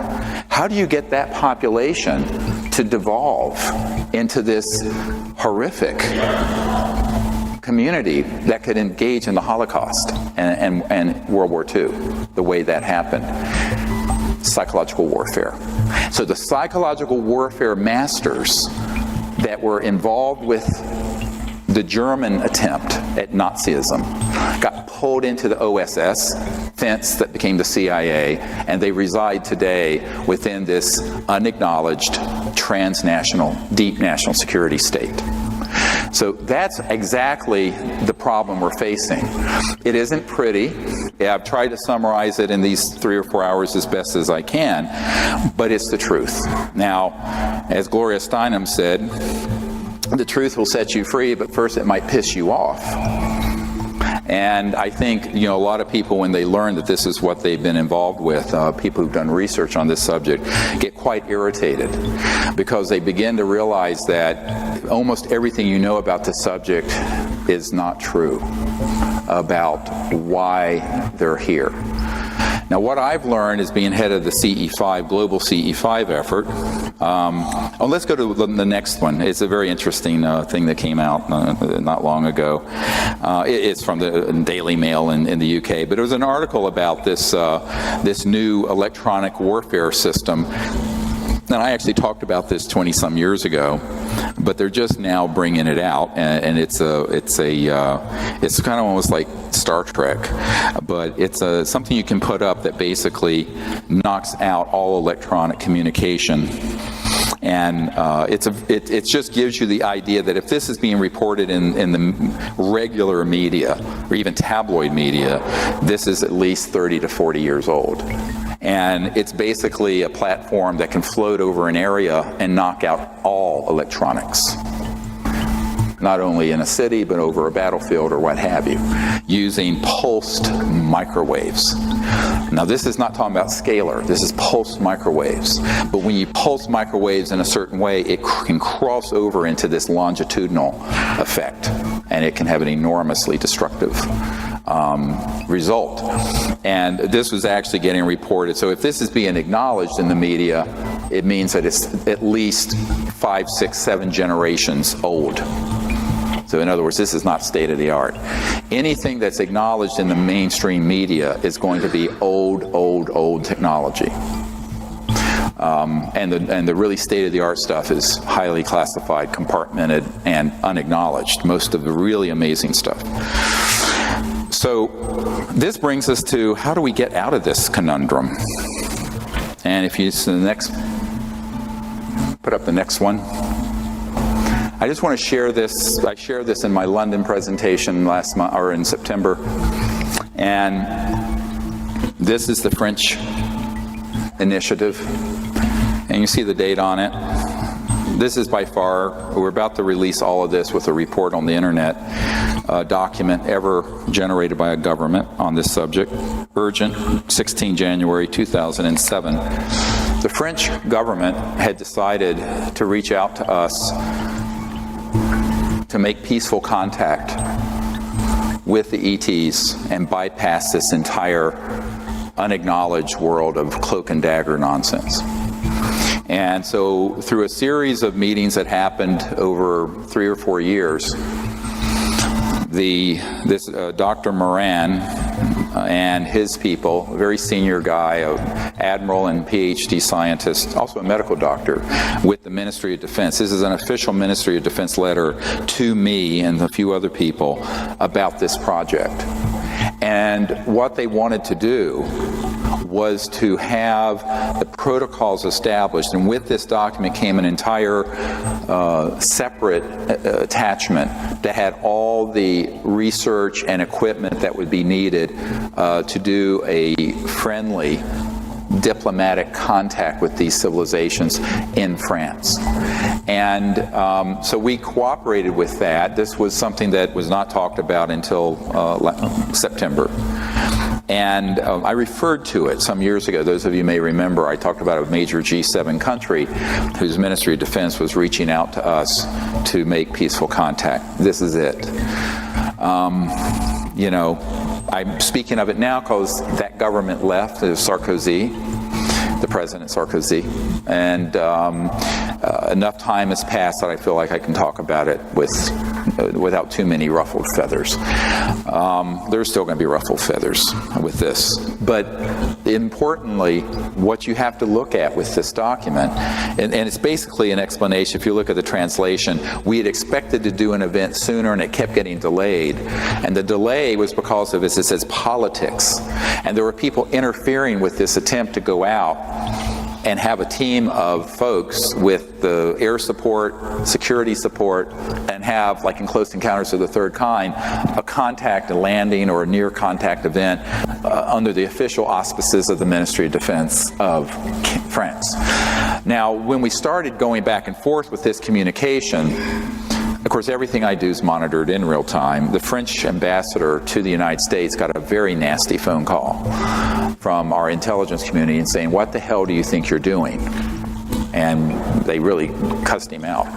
How do you get that population to devolve into this horrific community that could engage in the Holocaust and World War II, the way that happened? Psychological warfare. So the psychological warfare masters that were involved with the German attempt at Nazism got pulled into the OSS fence that became the CIA, and they reside today within this unacknowledged transnational, deep national security state. So that's exactly the problem we're facing. It isn't pretty. I've tried to summarize it in these 3 or 4 hours as best as I can, but it's the truth. Now, as Gloria Steinem said, the truth will set you free, but first it might piss you off. And I think, a lot of people, when they learn that this is what they've been involved with, people who've done research on this subject, get quite irritated because they begin to realize that almost everything you know about the subject is not true about why they're here. Now, what I've learned is being head of the CE5, global CE5 effort. Let's go to the next one. It's a very interesting thing that came out not long ago. It's from the Daily Mail in the UK, but it was an article about this new electronic warfare system. And I actually talked about this 20-some years ago, but they're just now bringing it out, and it's kind of almost like Star Trek, but it's something you can put up that basically knocks out all electronic communication. And it just gives you the idea that if this is being reported in the regular media or even tabloid media, this is at least 30 to 40 years old. And it's basically a platform that can float over an area and knock out all electronics. Not only in a city, but over a battlefield or what have you, using pulsed microwaves. Now, this is not talking about scalar, this is pulsed microwaves. But when you pulse microwaves in a certain way, it can cross over into this longitudinal effect, and it can have an enormously destructive result. And this was actually getting reported. So if this is being acknowledged in the media, it means that it's at least 5, 6, 7 generations old. So in other words, this is not state-of-the-art. Anything that's acknowledged in the mainstream media is going to be old technology. And the really state-of-the-art stuff is highly classified, compartmented, and unacknowledged, most of the really amazing stuff. So this brings us to, how do we get out of this conundrum? And if you put up the next one. I just want to share this. I shared this in my London presentation last month, or in September. And this is the French initiative. And you see the date on it. This is by far, we're about to release all of this with a report on the internet, document ever generated by a government on this subject. Urgent, 16 January 2007. The French government had decided to reach out to us to make peaceful contact with the ETs and bypass this entire unacknowledged world of cloak and dagger nonsense. And so through a series of meetings that happened over 3 or 4 years, this Dr. Moran and his people, a very senior guy, an admiral and PhD scientist, also a medical doctor with the Ministry of Defense. This is an official Ministry of Defense letter to me and a few other people about this project. And what they wanted to do was to have the protocols established, and with this document came an entire separate attachment that had all the research and equipment that would be needed to do a friendly diplomatic contact with these civilizations in France. And so we cooperated with that. This was something that was not talked about until September. And I referred to it some years ago. Those of you may remember, I talked about a major G7 country whose Ministry of Defense was reaching out to us to make peaceful contact. This is it. I'm speaking of it now because that government left. It was Sarkozy, the President Sarkozy. And enough time has passed that I feel like I can talk about it without too many ruffled feathers. There's still going to be ruffled feathers with this. But importantly, what you have to look at with this document, and it's basically an explanation. If you look at the translation, we had expected to do an event sooner and it kept getting delayed. And the delay was because of, as it says, politics. And there were people interfering with this attempt to go out and have a team of folks with the air support, security support, and have, like in Close Encounters of the Third Kind, a contact, a landing, or a near contact event under the official auspices of the Ministry of Defense of France. Now, when we started going back and forth with this communication, of course, everything I do is monitored in real time. The French ambassador to the United States got a very nasty phone call from our intelligence community and saying, "What the hell do you think you're doing?" And they really cussed him out.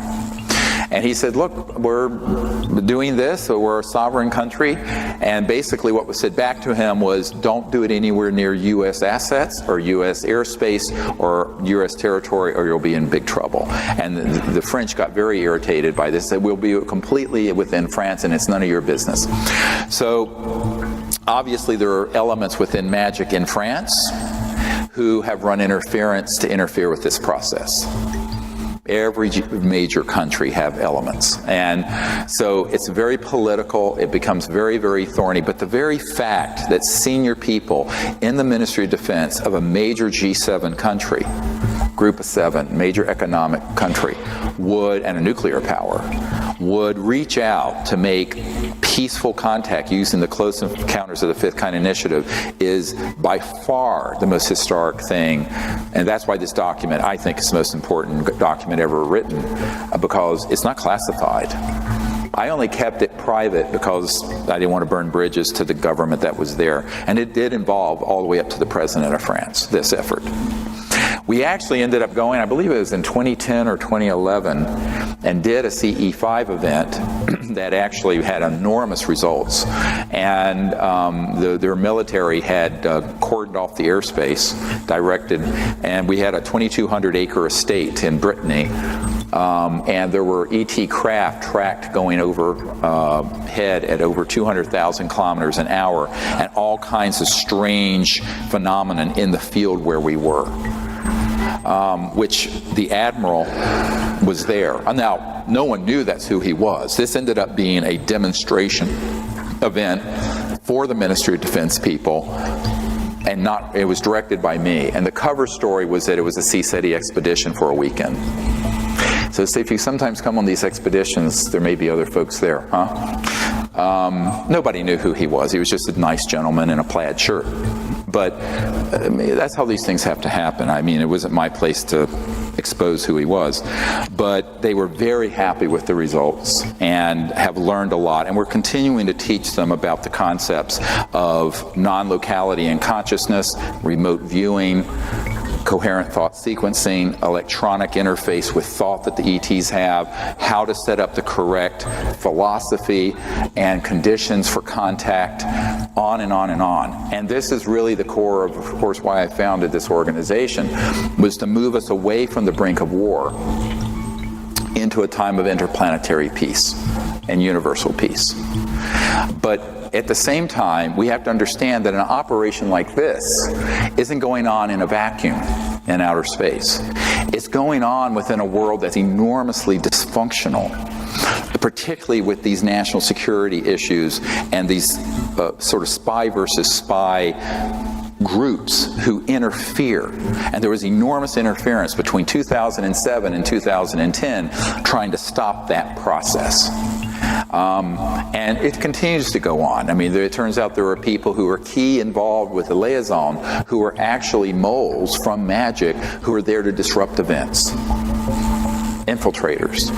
And he said, "Look, we're doing this, so we're a sovereign country." And basically what was said back to him was, don't do it anywhere near U.S. assets or U.S. airspace or U.S. territory, or you'll be in big trouble. And the French got very irritated by this. Said, we'll be completely within France and it's none of your business. So obviously there are elements within MAGIC in France who have run interference to interfere with this process. Every major country have elements. And so it's very political, it becomes very, very thorny, but the very fact that senior people in the Ministry of Defense of a major G7 country, group of 7, major economic country, would, and a nuclear power, would reach out to make peaceful contact using the Close Encounters of the Fifth Kind initiative is by far the most historic thing. And that's why this document, I think, is the most important document ever written, because it's not classified. I only kept it private because I didn't want to burn bridges to the government that was there. And it did involve all the way up to the President of France, this effort. We actually ended up going, I believe it was in 2010 or 2011, and did a CE5 event that actually had enormous results. And their military had cordoned off the airspace, directed, and we had a 2,200 acre estate in Brittany. And there were ET craft tracked going overhead at over 200,000 kilometers an hour, and all kinds of strange phenomenon in the field where we were. Which the Admiral was there. Now, no one knew that's who he was. This ended up being a demonstration event for the Ministry of Defense people, and it was directed by me. And the cover story was that it was a CSETI expedition for a weekend. So if you sometimes come on these expeditions, there may be other folks there, huh? Nobody knew who he was. He was just a nice gentleman in a plaid shirt. But that's how these things have to happen. I mean, it wasn't my place to expose who he was. But they were very happy with the results and have learned a lot. And we're continuing to teach them about the concepts of non-locality and consciousness, remote viewing, coherent thought sequencing, electronic interface with thought that the ETs have, how to set up the correct philosophy and conditions for contact, on and on and on. And this is really the core of course, why I founded this organization, was to move us away from the brink of war into a time of interplanetary peace and universal peace. But at the same time, we have to understand that an operation like this isn't going on in a vacuum in outer space. It's going on within a world that's enormously dysfunctional, particularly with these national security issues and these sort of spy versus spy groups who interfere. And there was enormous interference between 2007 and 2010 trying to stop that process. And it continues to go on. I mean, it turns out there are people who are key involved with the liaison who are actually moles from MAGIC who are there to disrupt events. Infiltrators.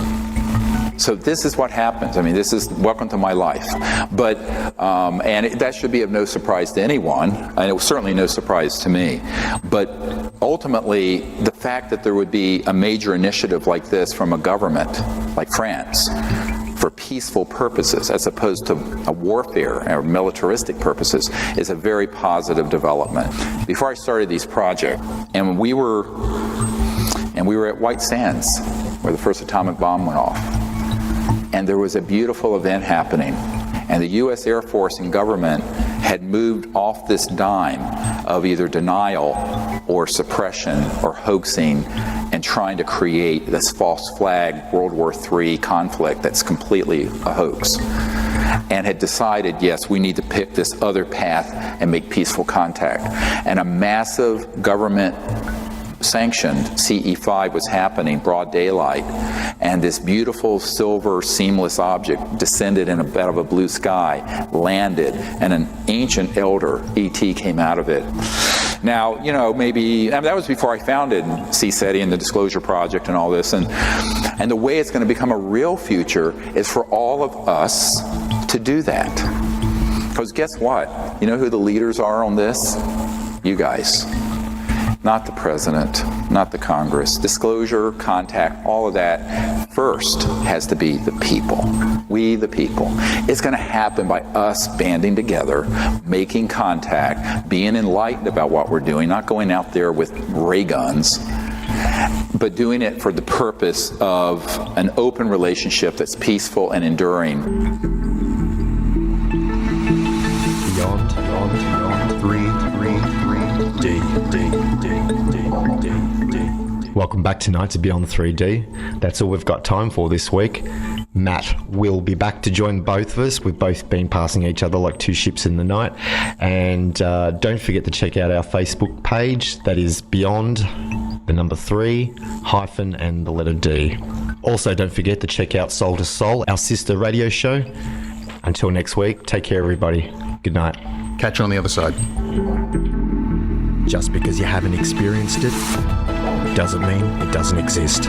So this is what happens. I mean, this is welcome to my life. But, that should be of no surprise to anyone, and it was certainly no surprise to me. But ultimately, the fact that there would be a major initiative like this from a government like France, for peaceful purposes as opposed to a warfare or militaristic purposes, is a very positive development. Before I started these projects, and we were at White Sands where the first atomic bomb went off, and there was a beautiful event happening, and the U.S. Air Force and government had moved off this dime of either denial or suppression or hoaxing and trying to create this false flag World War III conflict that's completely a hoax, and had decided, yes, we need to pick this other path and make peaceful contact. And a massive government sanctioned CE5 was happening, broad daylight, and this beautiful silver seamless object descended in a bed of a blue sky, landed, and an ancient elder, ET, came out of it. Now, maybe, that was before I founded CSETI and the Disclosure Project and all this, and the way it's going to become a real future is for all of us to do that. Because guess what? You know who the leaders are on this? You guys. Not the president, not the Congress. Disclosure, contact, all of that first has to be the people. We, the people. It's going to happen by us banding together, making contact, being enlightened about what we're doing, not going out there with ray guns, but doing it for the purpose of an open relationship that's peaceful and enduring. Beyond 3D. Welcome back tonight to Beyond 3D. That's all we've got time for this week. Matt will be back to join both of us. We've both been passing each other like two ships in the night. And don't forget to check out our Facebook page. That is Beyond, the number 3, hyphen, and the letter D. Also, don't forget to check out Soul to Soul, our sister radio show. Until next week, take care, everybody. Good night. Catch you on the other side. Just because you haven't experienced it doesn't mean it doesn't exist.